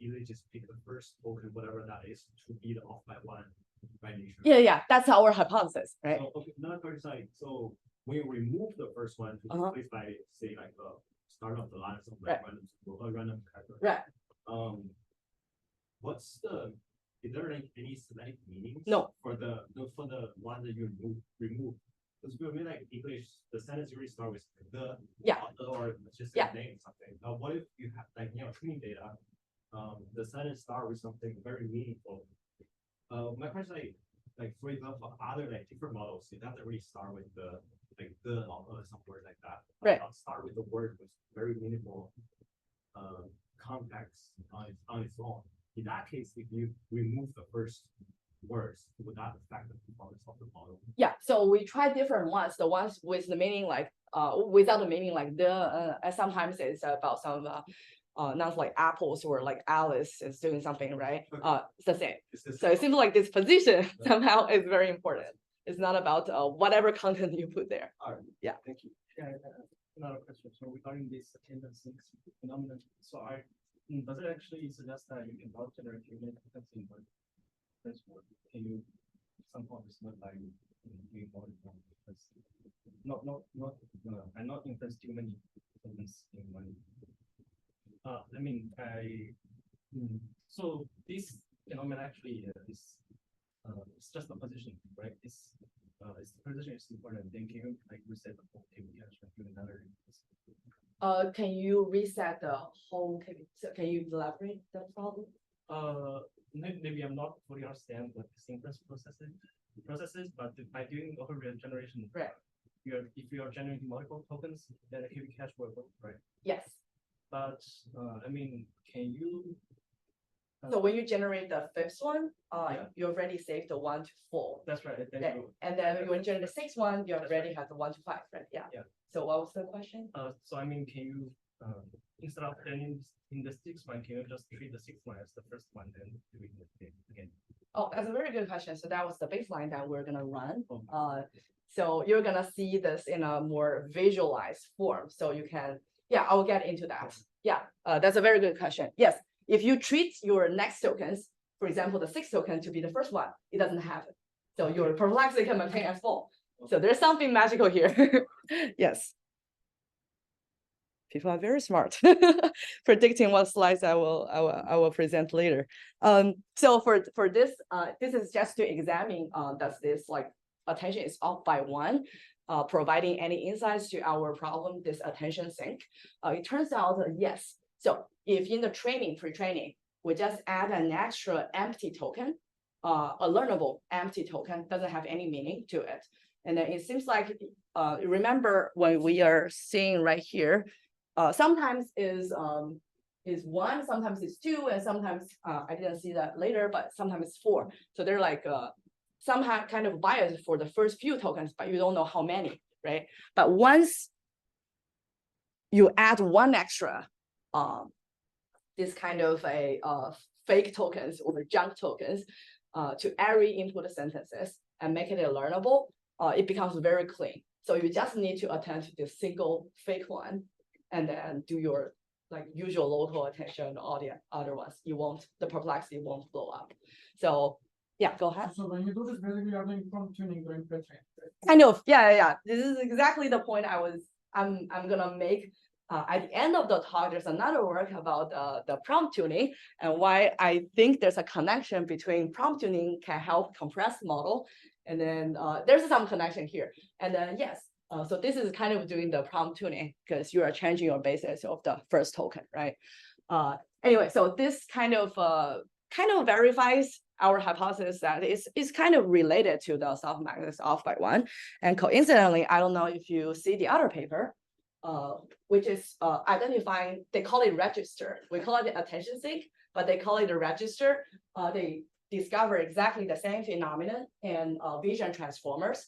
either just pick the first token, whatever that is, to be the off by 1 by nature? Yeah, that's our hypothesis, right? So, okay, another question is like, so when you remove the first one to replace by say like start off the line of Right. random character. Right. Is there like any semantic meanings? No. For the one that you remove. Because we mean like English, the sentence usually start with the Yeah. or just Yeah. a name something. What if you have like training data? The sentence start with something very meaningful. My question like for example, other like different models, it doesn't really start with the or some word like that. Right. Start with the word with very meaningful context on its own. In that case, if you remove the first words, would that affect the performance of the model? Yeah, so we try different ones. The ones with the meaning like without the meaning like and sometimes it's about some nouns like apples or like Alice is doing something, right? Okay. It's the same. So it seems like this position somehow is very important. It's not about whatever content you put there. All right. Yeah. Thank you. Yeah, another question. So regarding this attendance sync phenomenon, does it actually suggest that you can not generate human attendance in one? Can you somehow explain by doing more because I'm not inference too many attendance in one. So this phenomenon actually is it's just a position, right? It's the position is important. Then can you like reset the whole table cache and do another? Can you reset the whole? Can you elaborate the problem? Maybe I'm not fully understand what the synchronous processes, but by doing overreal generation, Right. If you are generating multiple tokens, then the QB cache will work, right? Yes. But can you? So when you generate the fifth one, you already saved the 1 to 4. That's right. And then when you generate the sixth one, you already have the 1 to 5, right? Yeah. Yeah. So what was the question? Can you instead of turning in the sixth one, can you just treat the sixth one as the first one, then doing it again? Oh, that's a very good question. So that was the baseline that we're gonna run. Okay. So you're gonna see this in a more visualized form. So you can, yeah, I'll get into that. Yeah, that's a very good question. Yes, if you treat your next tokens, for example, the sixth token to be the first one, it doesn't happen. So your perplexity can maintain as full. So there's something magical here. Yes. People are very smart, predicting what slides I will present later. So for this, this is just to examine does this like attention is off by 1, providing any insights to our problem, this attention sync. It turns out yes. So if in the pre-training, we just add an extra empty token, a learnable empty token doesn't have any meaning to it. And then it seems like, remember when we are seeing right here, sometimes is 1, sometimes it's 2, and sometimes I didn't see that later, but sometimes it's 4. So they're like some kind of bias for the first few tokens, but you don't know how many, right? But once you add 1 extra, this kind of a fake tokens or junk tokens to every input sentences and make it learnable, it becomes very clean. So you just need to attend to this single fake one, and then do your like usual local attention, all the other ones. The perplexity won't blow up. So yeah, go ahead. So when you do this, basically you're doing prompt tuning during pre-train, right? Kind of, yeah. This is exactly the point I'm gonna make. At the end of the talk, there's another work about the prompt tuning and why I think there's a connection between prompt tuning can help compress model. And then there's some connection here. And then yes, so this is kind of doing the prompt tuning because you are changing your basis of the first token, right? Anyway, so this kind of verifies our hypothesis that it's kind of related to the Softmax is off by 1. And coincidentally, I don't know if you see the other paper, which is identifying, they call it register. We call it the attention sync, but they call it a register. They discover exactly the same phenomenon in vision transformers.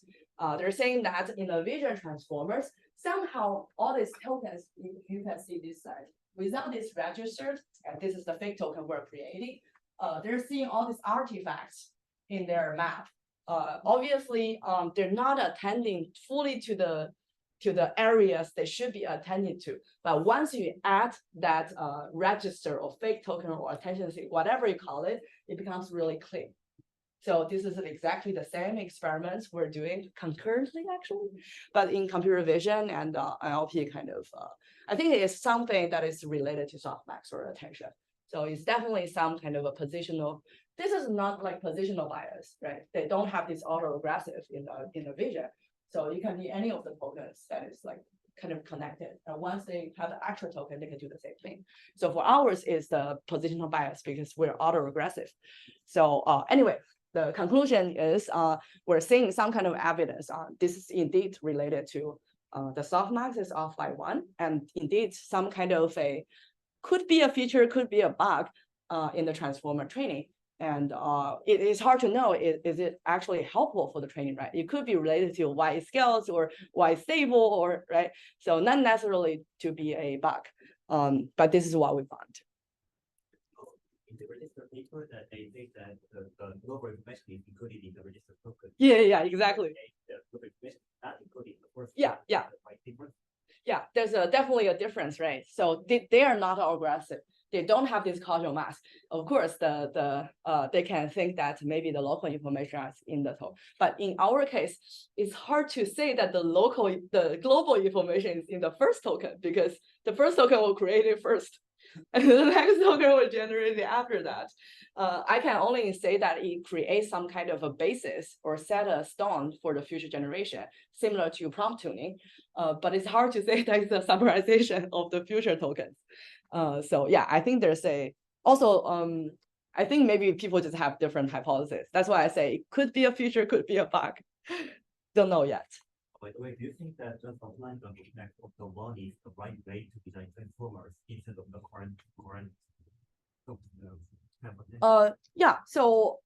They're saying that in the vision transformers, somehow all these tokens, you can see this side, without this register, and this is the fake token we're creating, they're seeing all these artifacts in their map. Obviously, they're not attending fully to the areas they should be attending to. But once you add that register or fake token or attention sync, whatever you call it, it becomes really clean. So this is exactly the same experiments we're doing concurrently, actually, but in computer vision and NLP kind of, I think it is something that is related to softmax or attention. So it's definitely some kind of a positional. This is not like positional bias, right? They don't have this autoregressive in the vision. So it can be any of the tokens that is like kind of connected. And once they have the actual token, they can do the same thing. So for ours is the positional bias because we're autoregressive. So anyway, the conclusion is we're seeing some kind of evidence on this is indeed related to the softmax is off by 1, and indeed some kind of a could be a feature, could be a bug in the transformer training. And it is hard to know, is it actually helpful for the training, right? It could be related to why it scales or why it's stable, or right? So not necessarily to be a bug, but this is what we found. In the register paper, that they think that the global information is included in the register token. Yeah, exactly. The global information not included in the first. Yeah. Yeah, there's definitely a difference, right? So they are not aggressive. They don't have this causal mass. Of course, they can think that maybe the local information is in the token. But in our case, it's hard to say that the global information is in the first token because the first token will create it first. And the next token will generate it after that. I can only say that it creates some kind of a basis or set a stone for the future generation, similar to prompt tuning. But it's hard to say that it's a summarization of the future tokens. So yeah, I think there's I think maybe people just have different hypotheses. That's why I say it could be a feature, could be a bug. Don't know yet. By the way, do you think that just offline bottleneck of the one is the right way to design transformers instead of the current yeah, so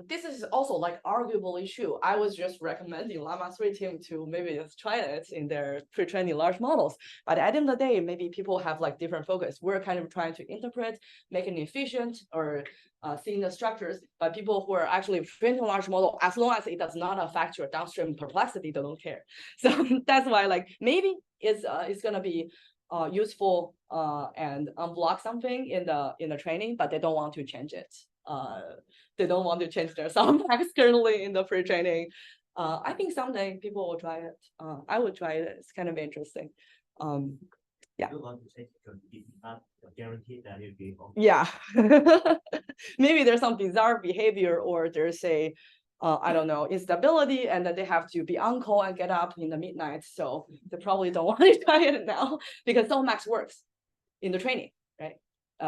this is also like arguable issue. I was just recommending Llama 3 team to maybe just try it in their pre-training large models. But at the end of the day, maybe people have like different focus. We're kind of trying to interpret, make it efficient, or seeing the structures. But people who are actually training a large model, as long as it does not affect your downstream perplexity, they don't care. So that's why like maybe it's gonna be useful and unblock something in the training, but they don't want to change it. They don't want to change their Softmax currently in the pre-training. I think someday people will try it. I would try it. It's kind of interesting. Yeah. Yeah. Maybe there's some bizarre behavior, or there's a I don't know, instability, and then they have to be on call and get up in the midnight. So they probably don't want to try it now because Softmax works in the training, right?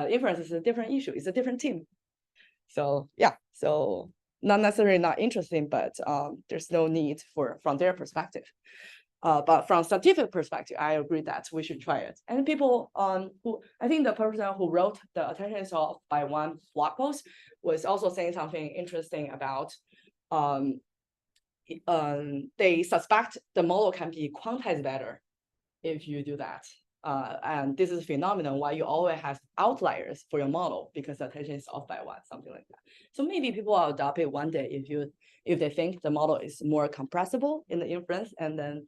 Inference is a different issue. It's a different team. So yeah, so not necessarily not interesting, but there's no need from their perspective. But from scientific perspective, I agree that we should try it. And people I think the person who wrote the attention is off by 1 blog post was also saying something interesting about they suspect the model can be quantized better if you do that. And this is a phenomenon why you always have outliers for your model because the attention is off by 1, something like that. So maybe people will adopt it one day if they think the model is more compressible in the inference, and then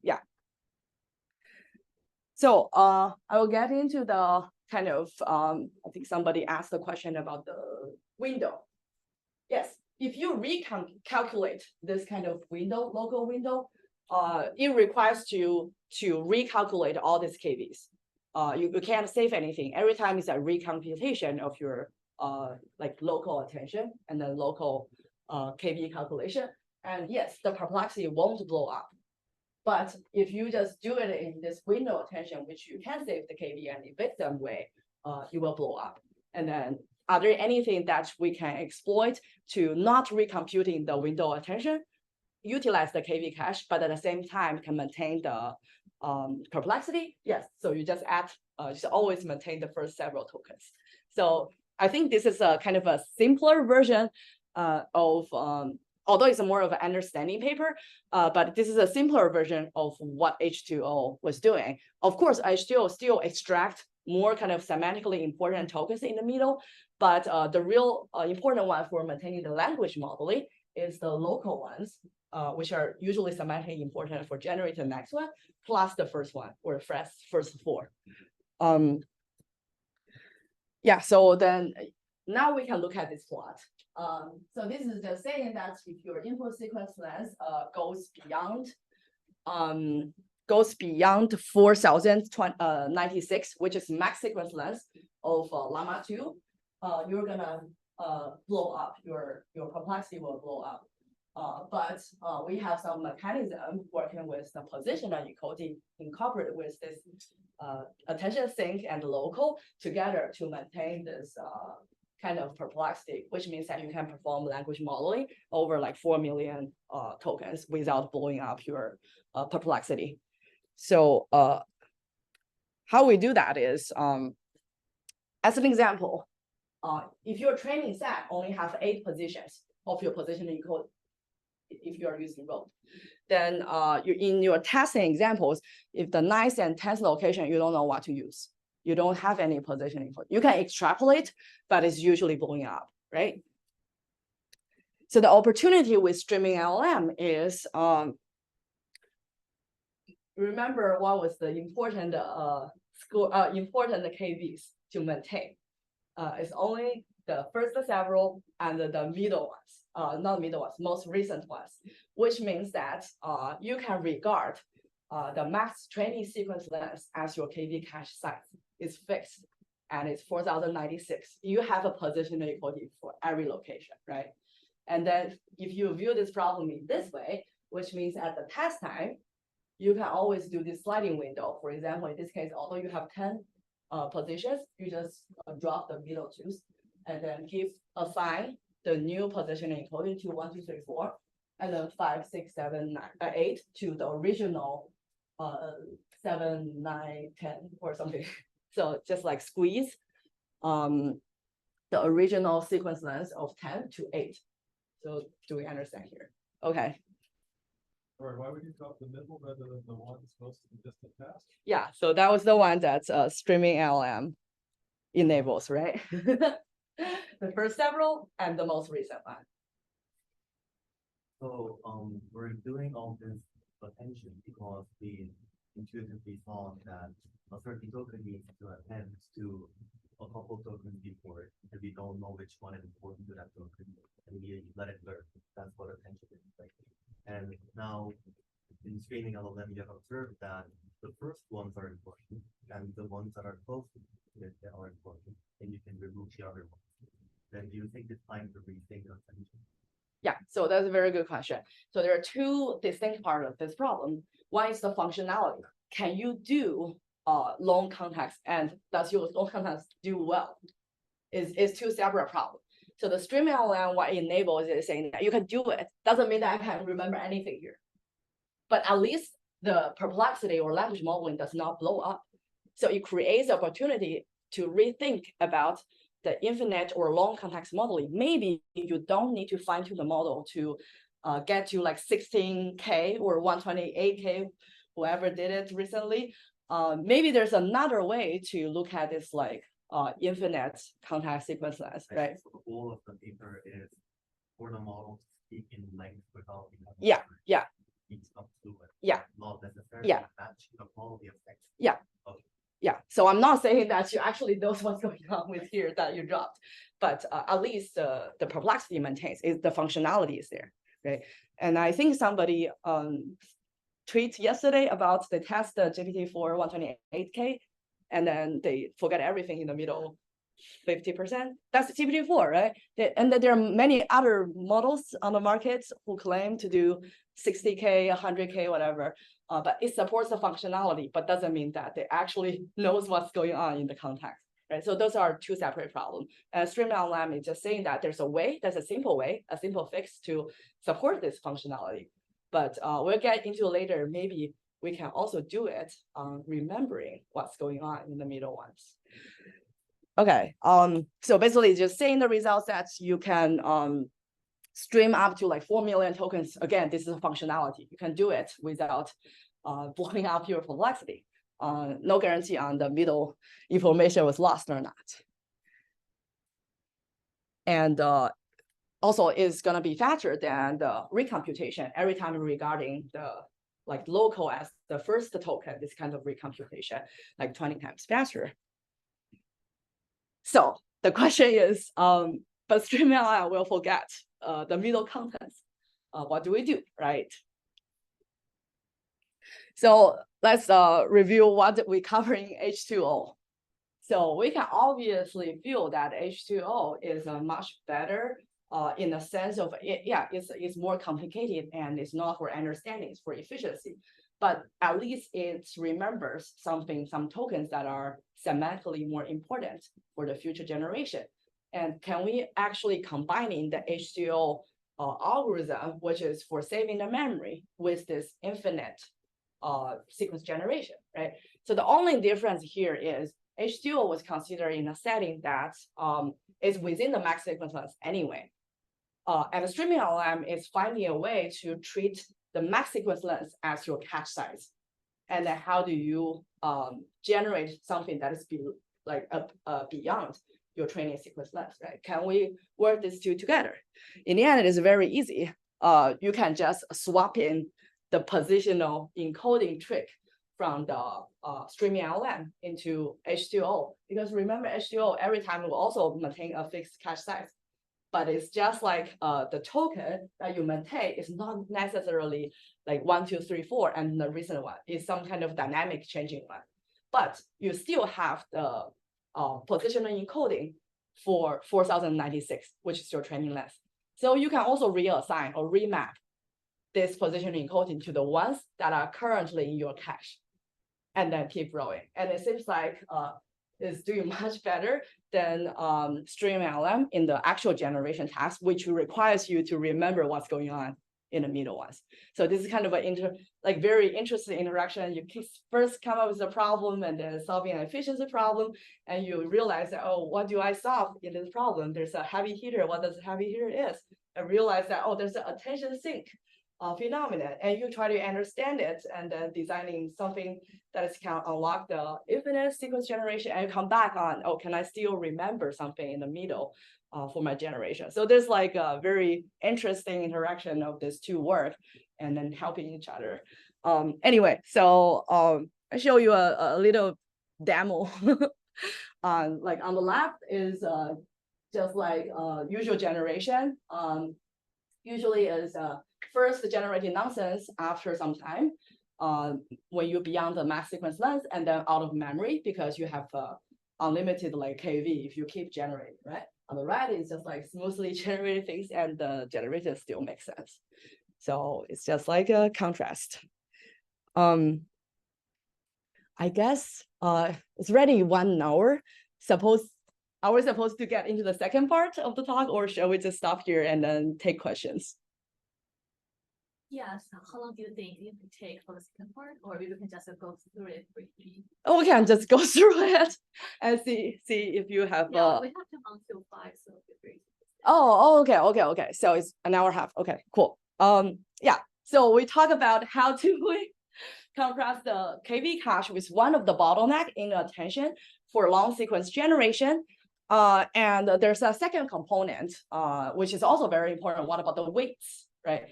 yeah. So I will get into the kind of I think somebody asked a question about the window. Yes, if you recalculate this kind of window, local window, it requires to recalculate all these KVs. You can't save anything. Every time it's a recomputation of your like local attention and then local KV calculation. And yes, the perplexity won't blow up. But if you just do it in this window attention, which you can save the KV and evict them way, it will blow up. And then are there anything that we can exploit to not recomputing the window attention, utilize the KV cache, but at the same time can maintain the perplexity? Yes, so you just add, just always maintain the first several tokens. So I think this is a kind of a simpler version of, although it's more of an understanding paper, but this is a simpler version of what H2O was doing. Of course, H2O still extract more kind of semantically important tokens in the middle, but the real important one for maintaining the language modeling is the local ones, which are usually semantically important for generating the next one, plus the first one, or first 4. Yeah, so then now we can look at this plot. So this is just saying that if your input sequence length goes beyond 4096, which is max sequence length of llama 2, you're gonna blow up, your perplexity will blow up. But we have some mechanism working with the positional encoding incorporated with this attention sync and local together to maintain this kind of perplexity, which means that you can perform language modeling over like 4 million tokens without blowing up your perplexity. So how we do that is, as an example, if your training set only have 8 positions of your positional encode, if you are using rote, then in your testing examples, if the 9th and 10th location, you don't know what to use. You don't have any positioning. You can extrapolate, but it's usually blowing up, right? So the opportunity with streaming LLM is, remember what was the important important KVs to maintain. It's only the first several and the middle ones, not middle ones, most recent ones, which means that you can regard the max training sequence length as your KV cache size is fixed and it's 4096. You have a positional equality for every location, right? And then if you view this problem in this way, which means at the test time, you can always do this sliding window. For example, in this case, although you have 10 positions, you just drop the middle twos and then assign the new position encoding to 1, 2, 3, 4, and then 5, 6, 7, 9, 8 to the original 7, 9, 10 or something. So just like squeeze the original sequence length of 10 to 8. So do we understand here? Okay. All right, why would you drop the middle rather than the one that's supposed to be just a task? Yeah, so that was the one that streaming LLM enables, right? The first several and the most recent one. So we're doing all this attention because we intuitively thought that a certain token needs to append to a couple tokens before it, and we don't know which one is important to that token, and we let it learn. That's what attention is like. And now in streaming LLM, you have observed that the first ones are important, and the ones that are close to it are important, and you can remove the other ones. Then do you think it's time to rethink attention? Yeah, so that's a very good question. So there are 2 distinct parts of this problem. One is the functionality. Can you do long context, and does your long context do well? Is 2 separate problems. So the streaming LLM, what it enables is saying that you can do it. Doesn't mean that I can remember anything here. But at least the perplexity or language modeling does not blow up. So it creates opportunity to rethink about the infinite or long context modeling. Maybe you don't need to fine tune the model to get to like 16K or 128K, whoever did it recently. Maybe there's another way to look at this like infinite context sequence length, right? So the goal of the paper is for the model to speak in length without Yeah. speaks up to it. Yeah. Not necessarily match the quality of text. Yeah. Okay. Yeah. So I'm not saying that you actually know what's going on with here that you dropped, but at least the perplexity maintains, is the functionality is there, right? And I think somebody tweeted yesterday about they test the GPT-4 128K, and then they forget everything in the middle 50%. That's GPT-4, right? And then there are many other models on the market who claim to do 60K, 100K, whatever. But it supports the functionality, but doesn't mean that they actually knows what's going on in the context, right? So those are 2 separate problems. And streaming LLM is just saying that there's a way, there's a simple fix to support this functionality. But we'll get into later, maybe we can also do it remembering what's going on in the middle ones. Okay, so basically just saying the results that you can stream up to like 4 million tokens. Again, this is a functionality. You can do it without blowing up your complexity. No guarantee on the middle information was lost or not. And also is gonna be faster than the recomputation every time regarding the like local as the first token, this kind of recomputation, like 20 times faster. So the question is, but streaming LLM will forget the middle contents. What do we do, right? So let's review what we cover in H2O. So we can obviously feel that H2O is a much better in the sense of, it's more complicated and it's not for understanding, it's for efficiency. But at least it remembers some tokens that are semantically more important for the future generation. And can we actually combining the H2O algorithm, which is for saving the memory, with this infinite sequence generation, right? So the only difference here is H2O was considered in a setting that is within the max sequence length anyway. And the streaming LLM is finding a way to treat the max sequence length as your cache size. And then how do you generate something that is beyond your training sequence length, right? Can we work these two together? In the end, it is very easy. You can just swap in the positional encoding trick from the streaming LLM into H2O. Because remember, H2O every time will also maintain a fixed cache size. But it's just like the token that you maintain is not necessarily like 1, 2, 3, 4, and the recent one is some kind of dynamic changing one. But you still have the positional encoding for 4096, which is your training length. So you can also reassign or remap this positional encoding to the ones that are currently in your cache, and then keep growing. And it seems like is doing much better than streaming LLM in the actual generation task, which requires you to remember what's going on in the middle ones. So this is kind of a very interesting interaction. You first come up with a problem and then solving an efficiency problem, and you realize that, oh, what do I solve in this problem? There's a heavy hitter. What does a heavy hitter is? And realize that, oh, there's an attention sink phenomenon, and you try to understand it, and then designing something that can unlock the infinite sequence generation, and you come back on, oh, can I still remember something in the middle for my generation? So there's like a very interesting interaction of these two work and then helping each other. Anyway, so I show you a little demo. On the left is just like usual generation. Usually is first generating nonsense after some time when you're beyond the max sequence length, and then out of memory because you have unlimited KV if you keep generating, right? On the right is just like smoothly generating things, and the generation still makes sense. So it's just like a contrast. I guess it's already 1 hour. Are we supposed to get into the second part of the talk, or shall we just stop here and then take questions? Yes. How long do you think it would take for the second part, or we can just go through it briefly? Oh, we can just go through it and see if you have. Yeah, we have time until 5, so feel free. Oh, okay. So it's an hour and a half. Okay, cool. Yeah. So we talk about how to compress the KV cache with one of the bottleneck in attention for long sequence generation. And there's a second component, which is also very important. What about the weights, right?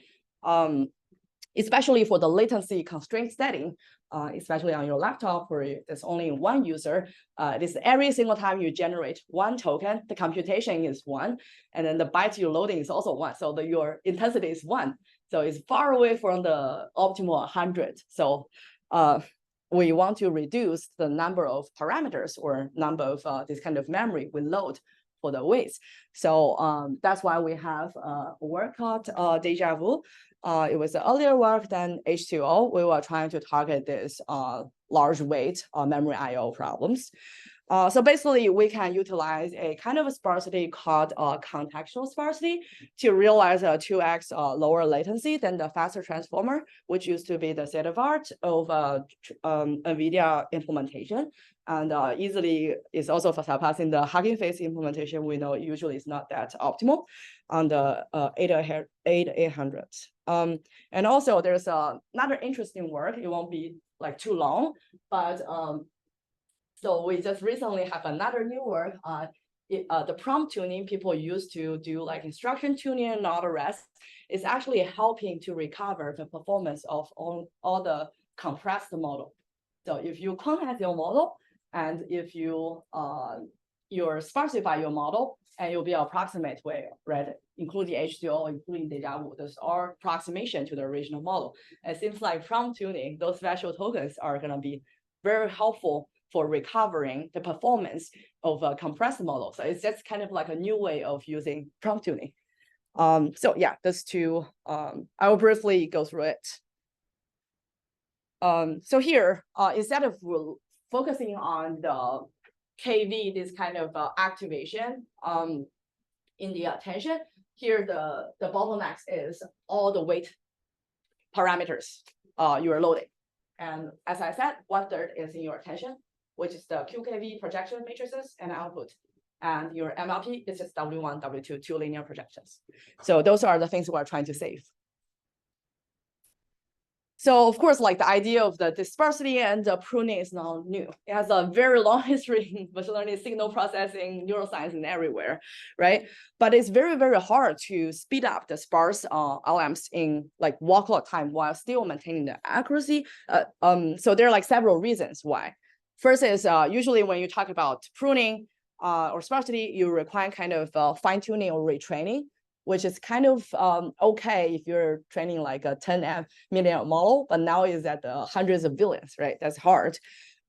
Especially for the latency constraint setting, especially on your laptop where there's only one user. This every single time you generate one token, the computation is 1, and then the bytes you're loading is also 1. So your intensity is 1. So it's far away from the optimal 100. So we want to reduce the number of parameters or number of this kind of memory we load for the weights. So that's why we have a work called Deja Vu. It was earlier work than H2O. We were trying to target this large weight memory IO problems. So basically, we can utilize a kind of a sparsity called contextual sparsity to realize a 2x lower latency than the faster transformer, which used to be the state of art of NVIDIA implementation. And easily is also surpassing the Hugging Face implementation. We know usually is not that optimal on the 8800. And also there's another interesting work. It won't be too long, but so we just recently have another new work. The prompt tuning people used to do instruction tuning and all the rest is actually helping to recover the performance of all the compressed model. So if you quantize your model, and if you you'll sparsify your model, and you'll be approximate way, right? Including H2O, including deja vu. Those are approximation to the original model. It seems like prompt tuning, those special tokens are going to be very helpful for recovering the performance of a compressed model. So it's just kind of like a new way of using prompt tuning. So yeah, those two, I will briefly go through it. So here, instead of focusing on the KV, this kind of activation in the attention, here the bottlenecks is all the weight parameters you are loading. And as I said, 1/3 is in your attention, which is the QKV projection matrices and output. And your MLP is just W1, W2, 2 linear projections. So those are the things we're trying to save. So of course, like the idea of the dispersity and the pruning is not new. It has a very long history in machine learning, signal processing, neuroscience, and everywhere, right? But it's very, very hard to speed up the sparse LLMs in like walk clock time while still maintaining the accuracy. So there are like several reasons why. First is usually when you talk about pruning or sparsity, you require kind of fine tuning or retraining, which is kind of okay if you're training like a 10 million model, but now is at the hundreds of billions, right? That's hard.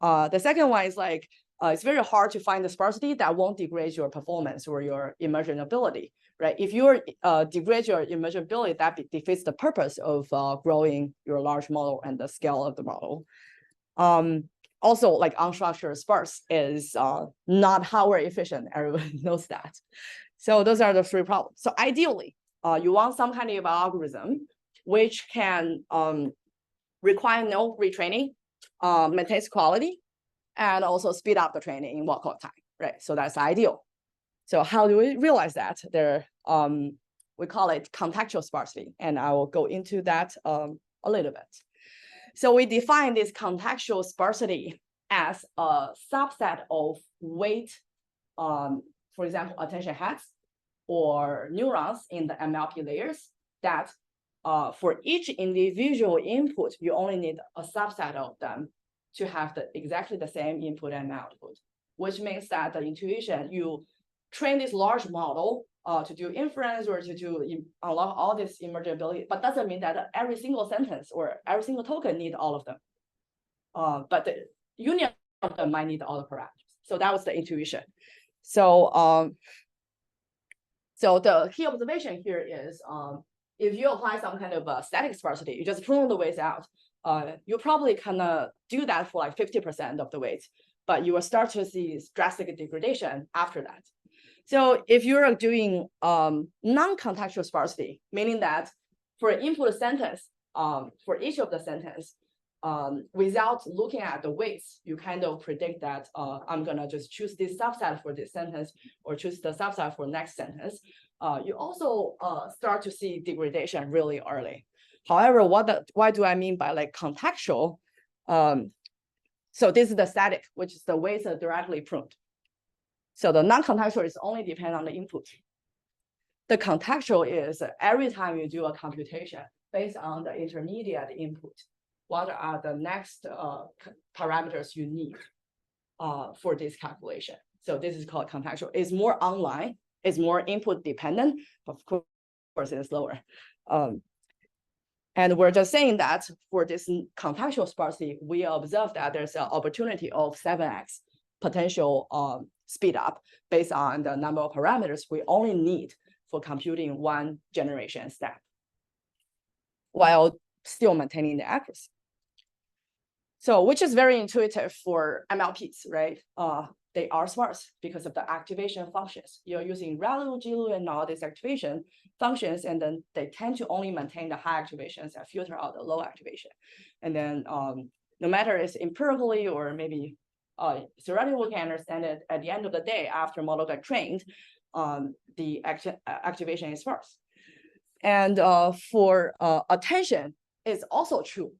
The second one is like, it's very hard to find the sparsity that won't degrade your performance or your immersion ability, right? If you degrade your immersion ability, that defeats the purpose of growing your large model and the scale of the model. Also, like unstructured sparse is not hardware efficient. Everyone knows that. So those are the three problems. So ideally, you want some kind of algorithm which can require no retraining, maintains quality, and also speed up the training in walk clock time, right? So that's ideal. So how do we realize that? There, we call it contextual sparsity, and I will go into that a little bit. So we define this contextual sparsity as a subset of weight, for example, attention heads or neurons in the MLP layers that for each individual input, you only need a subset of them to have exactly the same input and output, which means that the intuition, you train this large model to do inference or to unlock all this emergibility, but doesn't mean that every single sentence or every single token need all of them. But the union of them might need all the parameters. So that was the intuition. So, so the key observation here is if you apply some kind of static sparsity, you just prune the weights out, you probably can do that for like 50% of the weights, but you will start to see drastic degradation after that. So if you're doing non-contextual sparsity, meaning that for input sentence, for each of the sentence, without looking at the weights, you kind of predict that I'm gonna just choose this subset for this sentence or choose the subset for next sentence. You also start to see degradation really early. However, why do I mean by like contextual? So this is the static, which is the weights are directly pruned. So the non-contextual is only depend on the input. The contextual is every time you do a computation based on the intermediate input, what are the next parameters you need for this calculation? So this is called contextual. It's more online, it's more input dependent, but of course it's lower. And we're just saying that for this contextual sparsity, we observe that there's an opportunity of 7x potential speed up based on the number of parameters we only need for computing one generation step, while still maintaining the accuracy. So, which is very intuitive for MLPs, right? They are sparse because of the activation functions. You're using ReLU, GLU, and all these activation functions, and then they tend to only maintain the high activations and filter out the low activation. And then no matter it's empirically or maybe theoretically we can understand it at the end of the day after model got trained, the activation is sparse. And for attention, it's also true.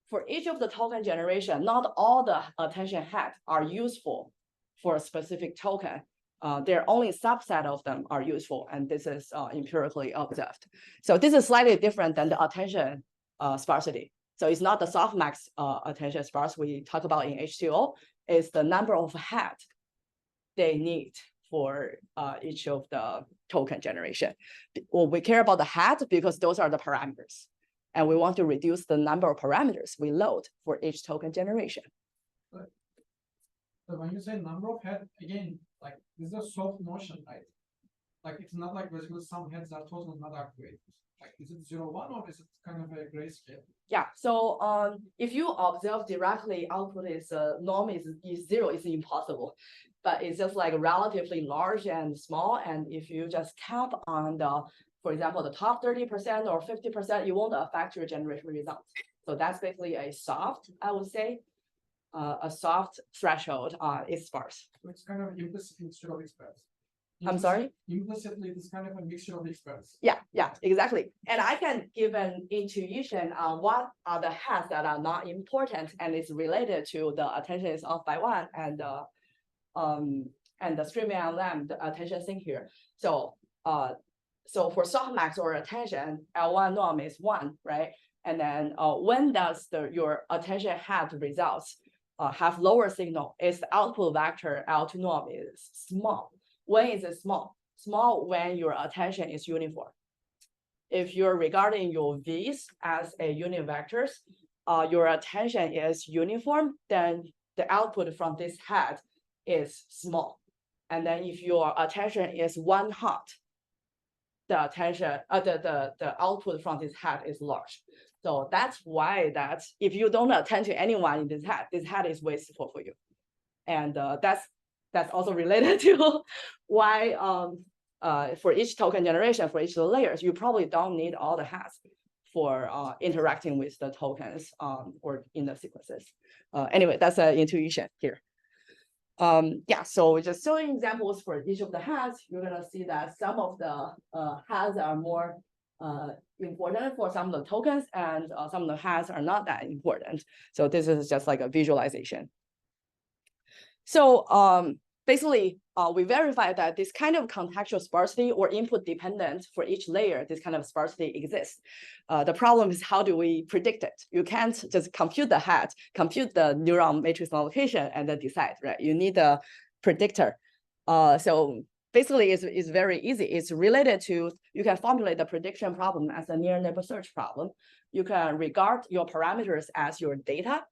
For each of the token generation, not all the attention heads are useful for a specific token. There are only a subset of them are useful, and this is empirically observed. So this is slightly different than the attention sparsity. So it's not the softmax attention sparse we talk about in H2O. It's the number of heads they need for each of the token generation. Well, we care about the head because those are the parameters. And we want to reduce the number of parameters we load for each token generation. So when you say number of heads, again, like this is a soft notion, right? Like it's not like basically some heads are totally not activated. Like is it 0, 1 or is it kind of a grayscale? Yeah, so if you observe directly, output is norm is 0 is impossible, but it's just like relatively large and small. And if you just cap on the, for example, the top 30% or 50%, you won't affect your generation results. So that's basically a soft, I would say, a soft threshold is sparse. So it's kind of implicit mixture of experts. I'm sorry? Implicitly, it's kind of a mixture of experts. Yeah, exactly. And I can give an intuition on what are the heads that are not important and it's related to the attention is off by 1 and the streaming LLM, the attention thing here. So so for softmax or attention, L1 norm is 1, right? And then when does your attention head results have lower signal? Is the output vector L2 norm is small. When is it small? Small when your attention is uniform. If you're regarding your V's as a unit vectors, your attention is uniform, then the output from this head is small. And then if your attention is 1 hot, the attention, the output from this head is large. So that's why that if you don't attend to anyone in this head is wasteful for you. And that's also related to why for each token generation, for each of the layers, you probably don't need all the heads for interacting with the tokens or in the sequences. Anyway, that's an intuition here. Yeah, so just showing examples for each of the heads, you're gonna see that some of the heads are more important for some of the tokens, and some of the heads are not that important. So this is just like a visualization. So basically, we verified that this kind of contextual sparsity or input dependent for each layer, this kind of sparsity exists. The problem is how do we predict it? You can't just compute the head, compute the neuron matrix allocation, and then decide, right? You need a predictor. So basically, it's very easy. It's related to, you can formulate the prediction problem as a near neighbor search problem. You can regard your parameters as your data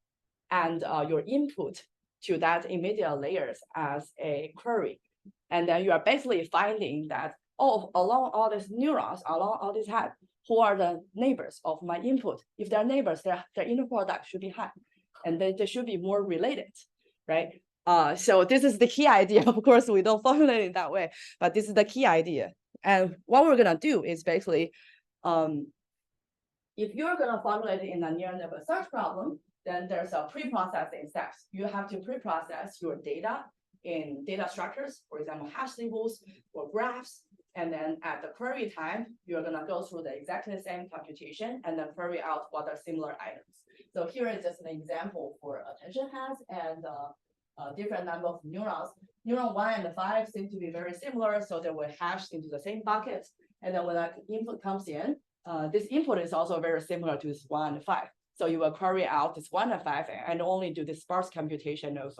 and your input to that immediate layers as a query. And then you are basically finding that, oh, along all these neurons, along all these heads, who are the neighbors of my input? If they're neighbors, their inner product should be high. And they should be more related, right? So this is the key idea. Of course, we don't formulate it that way, but this is the key idea. And what we're gonna do is basically, if you're gonna formulate it in a near neighbor search problem, then there's a pre-processing steps. You have to pre-process your data in data structures, for example, hash tables or graphs. And then at the query time, you're gonna go through the exactly same computation and then query out what are similar items. So here is just an example for attention heads and different number of neurons. Neuron 1 and 5 seem to be very similar, so they will hash into the same buckets. And then when that input comes in, this input is also very similar to this 1 and 5. So you will query out this 1 and 5 and only do the sparse computation of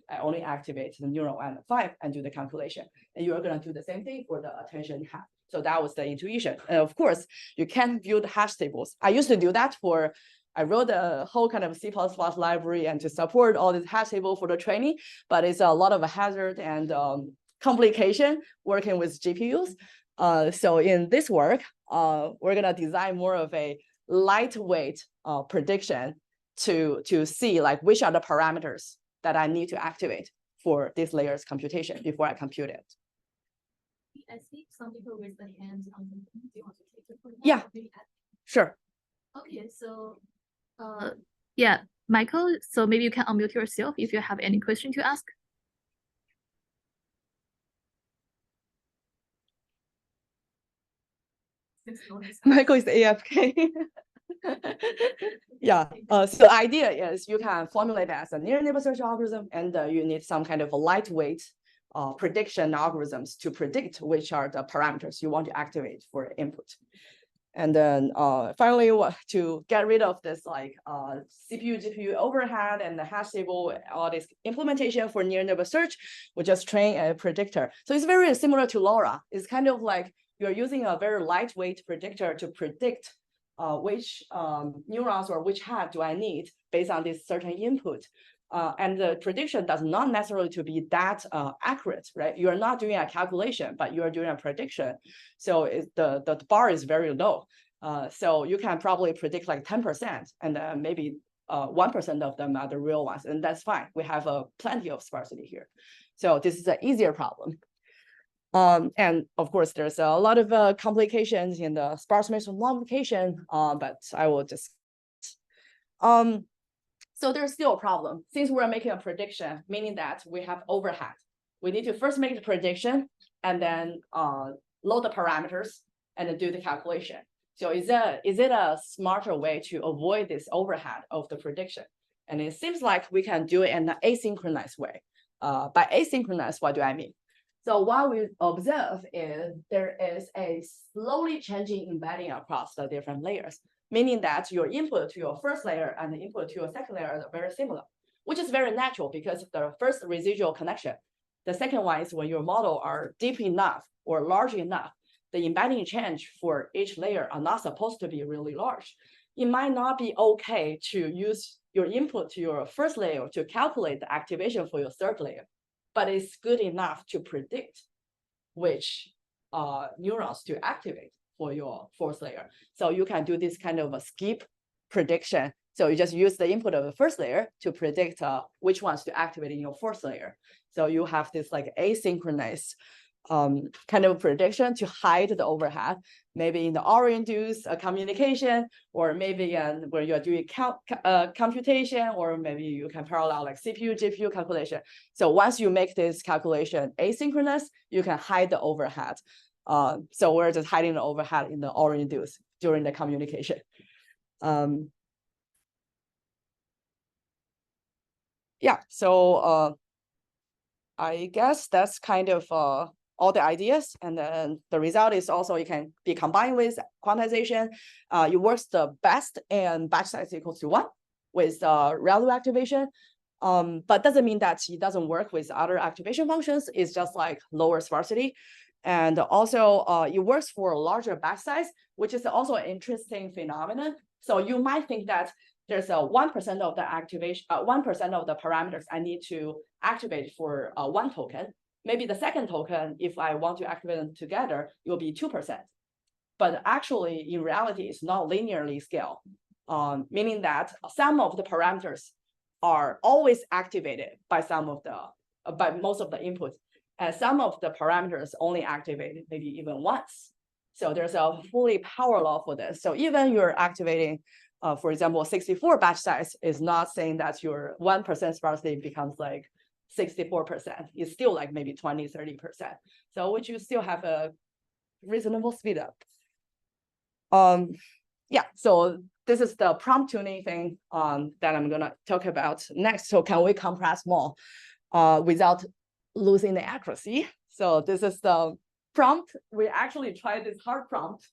I only activate the neuron 1 and 5 and do the calculation. And you are going to do the same thing for the attention head. So that was the intuition. And of course, you can't build hash tables. I used to do that for, I wrote a whole kind of C++ library and to support all this hash table for the training, but it's a lot of hazard and complication working with GPUs. So in this work, we're going to design more of a lightweight prediction to see like which are the parameters that I need to activate for this layer's computation before I compute it. I see some people raise their hands on the, do you want to take it? Yeah, sure. Okay, so yeah, Michael, so maybe you can unmute yourself if you have any question to ask. Michael is AFK. Yeah, so the idea is you can formulate it as a near neighbor search algorithm, and you need some kind of a lightweight prediction algorithms to predict which are the parameters you want to activate for input. And then finally, to get rid of this like CPU, GPU overhead and the hash table, all this implementation for near neighbor search, we just train a predictor. So it's very similar to LoRa. It's kind of like you're using a very lightweight predictor to predict which neurons or which head do I need based on this certain input. And the prediction does not necessarily to be that accurate, right? You are not doing a calculation, but you are doing a prediction. So the bar is very low. So you can probably predict like 10%, and maybe 1% of them are the real ones, and that's fine. We have plenty of sparsity here. So this is an easier problem. And of course, there's a lot of complications in the sparse matrix multiplication, but I will just. So there's still a problem. Since we're making a prediction, meaning that we have overhead, we need to first make the prediction and then load the parameters and then do the calculation. So is it a smarter way to avoid this overhead of the prediction? And it seems like we can do it in an asynchronous way. By asynchronous, what do I mean? So what we observe is there is a slowly changing embedding across the different layers, meaning that your input to your first layer and the input to your second layer are very similar, which is very natural because the first residual connection. The second one is when your model are deep enough or large enough, the embedding change for each layer are not supposed to be really large. It might not be okay to use your input to your first layer to calculate the activation for your third layer, but it's good enough to predict which neurons to activate for your fourth layer. So you can do this kind of a skip prediction. So you just use the input of the first layer to predict which ones to activate in your fourth layer. So you have this like asynchronous kind of prediction to hide the overhead, maybe in the OR-induced communication, or maybe where you're doing computation, or maybe you can parallel like CPU, GPU calculation. So once you make this calculation asynchronous, you can hide the overhead. So we're just hiding the overhead in the OR-induced during the communication. Yeah, so I guess that's kind of all the ideas, and then the result is also it can be combined with quantization. It works the best and batch size equals to 1 with ReLU activation, but doesn't mean that it doesn't work with other activation functions. It's just like lower sparsity. And also it works for a larger batch size, which is also an interesting phenomenon. So you might think that there's a 1% of the activation, 1% of the parameters I need to activate for one token. Maybe the second token, if I want to activate them together, it will be 2%. But actually, in reality, it's not linearly scaled, meaning that some of the parameters are always activated by by most of the inputs, and some of the parameters only activated maybe even once. So there's a fully power law for this. So even you're activating, for example, 64 batch size is not saying that your 1% sparsity becomes like 64%. It's still like maybe 20, 30%. So which you still have a reasonable speed up. Yeah, so this is the prompt tuning thing that I'm gonna talk about next. So can we compress more without losing the accuracy? So this is the prompt. We actually tried this hard prompt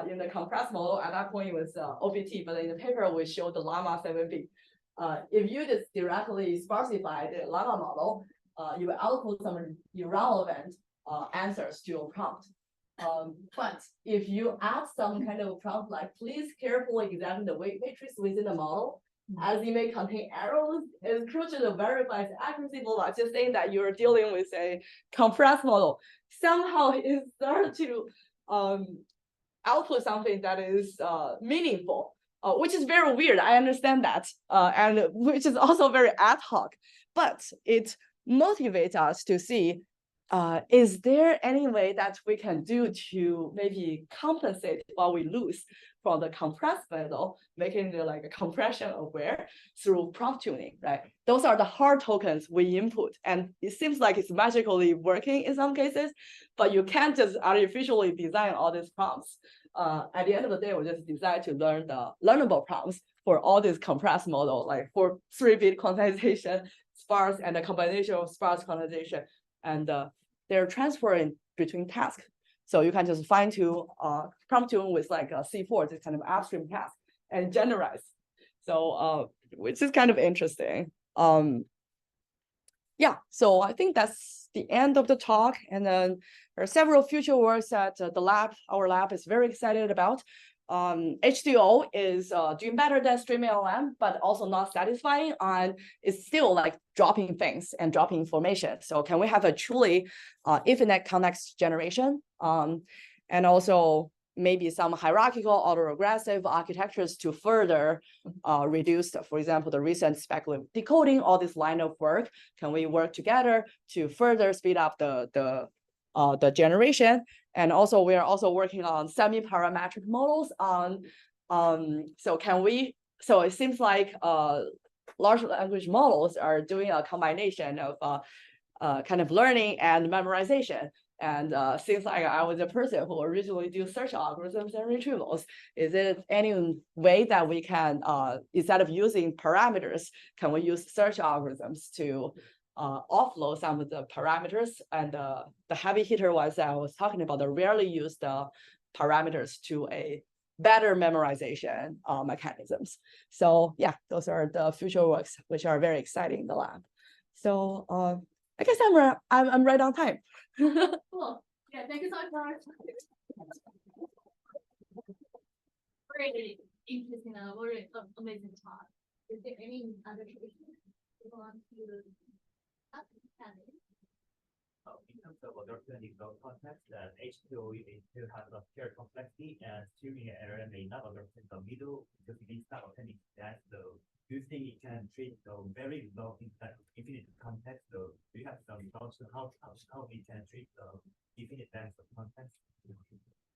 in the compressed model. At that point it was OPT, but in the paper we showed the Llama 7B. If you just directly sparsify the Llama model, you will output some irrelevant answers to your prompt. But if you add some kind of prompt like, please carefully examine the weight matrix within the model, as it may contain errors, it's crucial to verify its accuracy. Just saying that you're dealing with a compressed model. Somehow it starts to output something that is meaningful. Which is very weird, I understand that, and which is also very ad hoc, but it motivates us to see, is there any way that we can do to maybe compensate what we lose from the compressed model, making it like a compression aware through prompt tuning, right? Those are the hard tokens we input, and it seems like it's magically working in some cases, but you can't just artificially design all these prompts. At the end of the day, we just decide to learn the learnable prompts for all these compressed model, like for 3-bit quantization, sparse, and a combination of sparse quantization. And they're transferring between tasks. So you can just fine tune, prompt tune with like a C4, this kind of upstream task, and generalize. So which is kind of interesting. Yeah, so I think that's the end of the talk. And then there are several future works that our lab is very excited about. H2O is doing better than streaming LLM, but also not satisfying on it's still like dropping things and dropping information. So can we have a truly infinite context generation? And also maybe some hierarchical autoregressive architectures to further reduce, for example, the recent speculative decoding, all this line of work. Can we work together to further speed up the generation? And also we are also working on semi-parametric models on, so it seems like large language models are doing a combination of kind of learning and memorization. And seems like I was a person who originally do search algorithms and retrievals. Is it any way that we can, instead of using parameters, can we use search algorithms to offload some of the parameters? And the heavy hitter was that I was talking about the rarely used parameters to a better memorization mechanisms. So yeah, those are the future works which are very exciting in the lab. So I guess I'm right on time. Cool. Yeah, thank you so much for very interesting, very amazing talk. Is there any other questions you want to ask? In terms of understanding the context, that H2O still has a pure complexity, and streaming error may not understand the middle because it is not attending that. So do you think it can treat the very low infinite context? So do you have some thoughts on how we can treat the infinite length of context?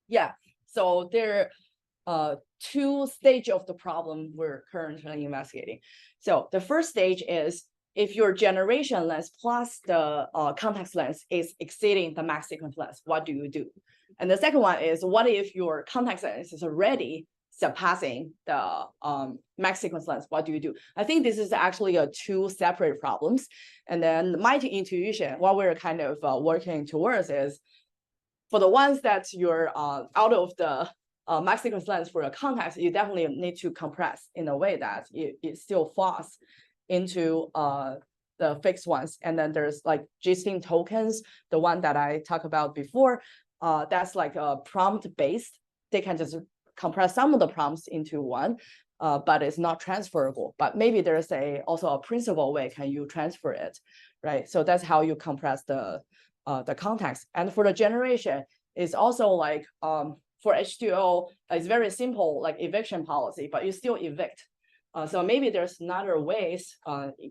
Yeah, so there are two stages of the problem we're currently investigating. So the first stage is if your generation length plus the context length is exceeding the max sequence length, what do you do? And the second one is, what if your context length is already surpassing the max sequence length? What do you do? I think this is actually two separate problems. And then my intuition, what we're kind of working towards is, for the ones that you're out of the max sequence length for a context, you definitely need to compress in a way that it still falls into the fixed ones. And then there's like gisting tokens, the one that I talked about before, that's like a prompt-based. They can just compress some of the prompts into one, but it's not transferable. But maybe there's also a principal way can you transfer it, right? So that's how you compress the context. And for the generation, it's also like for H2O, it's very simple, like eviction policy, but you still evict. So maybe there's other ways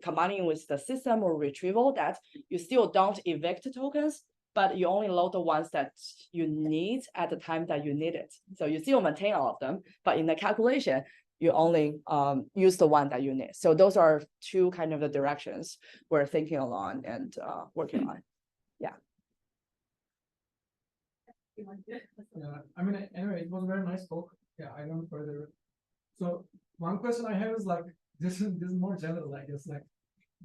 combining with the system or retrieval that you still don't evict tokens, but you only load the ones that you need at the time that you need it. So you still maintain all of them, but in the calculation, you only use the one that you need. So those are two kind of the directions we're thinking along and working on. Yeah. Yeah, I mean, anyway, it was a very nice talk. Yeah, I don't further. So one question I have is like, this is more general, I guess. Like,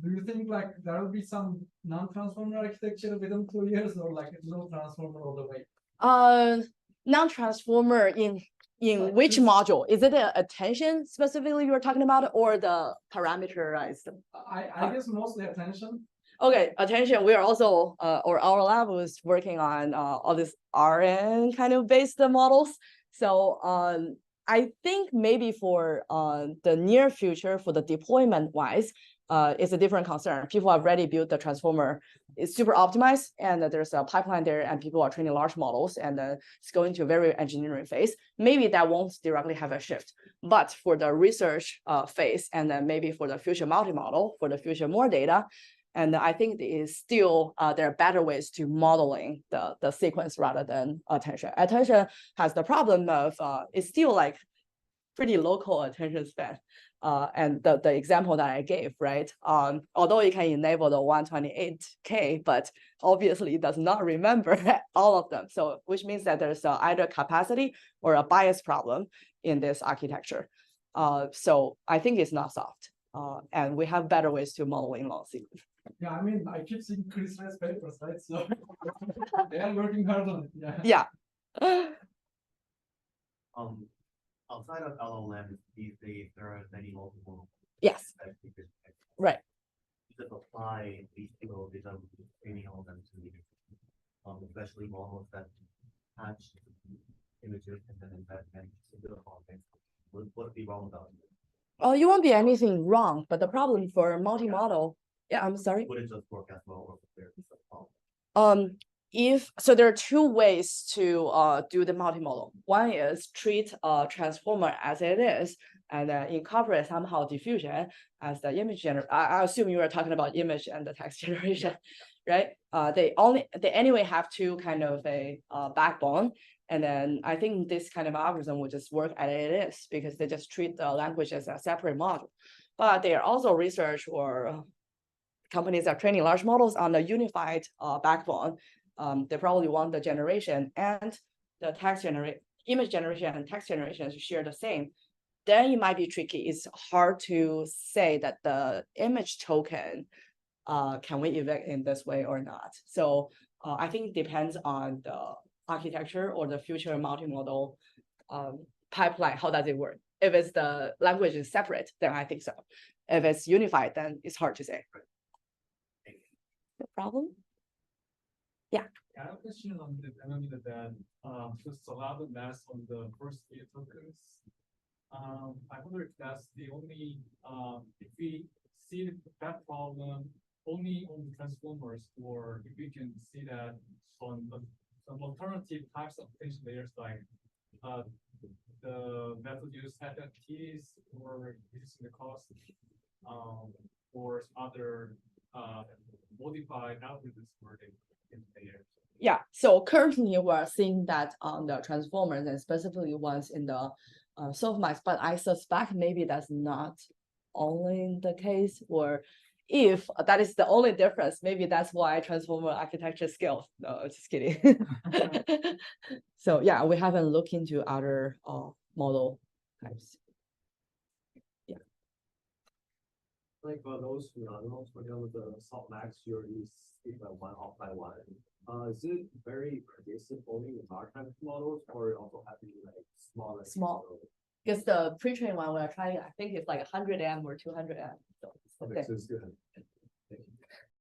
do you think like there will be some non-transformer architecture within 2 years, or like it's no transformer all the way? Non-transformer in Like which this- module? Is it attention specifically you're talking about, or the parameterized? I guess mostly attention. Okay, attention. We are also, or our lab was working on all these RN kind of based models. So I think maybe for the near future, for the deployment wise, it's a different concern. People have already built the transformer. It's super optimized, and there's a pipeline there, and people are training large models, and it's going to a very engineering phase. Maybe that won't directly have a shift, but for the research phase, and then maybe for the future multi-model, for the future more data, and I think it is still there are better ways to modeling the sequence rather than attention. Attention has the problem of it's still like pretty local attention span. And the example that I gave, right? Although it can enable the 128K, but obviously it does not remember all of them. So which means that there's either capacity or a bias problem in this architecture. So I think it's not solved. And we have better ways to model in long sequence. Yeah, I mean, I keep seeing Chris Red's papers, right? So they are working hard on it. Yeah. Yeah, Outside of LLMs these days, there are many multiple. Yes, types of features. right. You just apply these two data training elements to especially models that hatch images and then embed them into the context. What would be wrong about it? Oh, you won't be anything wrong, but the problem for multimodal, yeah, I'm sorry. Would it just forecast well or prepare for the If so, there are two ways to do the multimodal. One is treat a transformer as it is, and then incorporate somehow diffusion as the image generation. I assume you are talking about image and the text generation, right? They anyway have two kind of a backbone, and then I think this kind of algorithm will just work as it is because they just treat the language as a separate module. But there are also research or companies are training large models on a unified backbone. They probably want the generation and the image generation and text generation to share the same. Then it might be tricky. It's hard to say that the image token can we evict in this way or not. So I think it depends on the architecture or the future multimodal pipeline. How does it work? If it's the language is separate, then I think so. If it's unified, then it's hard to say. No problem. I have a question on the denominator then, just allow the mass on the first data tokens. I wonder if that's the only, if we see that problem only on the transformers, or if we can see that on some alternative types of potential layers like the method used FFTs or reducing the cost, or some other modified algorithms for the layers. Yeah, so currently we're seeing that on the transformers and specifically ones in the Softmax, but I suspect maybe that's not only the case, or if that is the only difference, maybe that's why transformer architecture scales. No, just kidding. So yeah, we haven't looked into other model types. Yeah. Like those phenomenals, for example, the Softmax, you already speak by one off by one. Is it very predictive only in large language models, or also having like smaller? Small. Because the pre-trained one we're trying, I think it's like 100M or 200M. So it's Okay, okay. so it's good.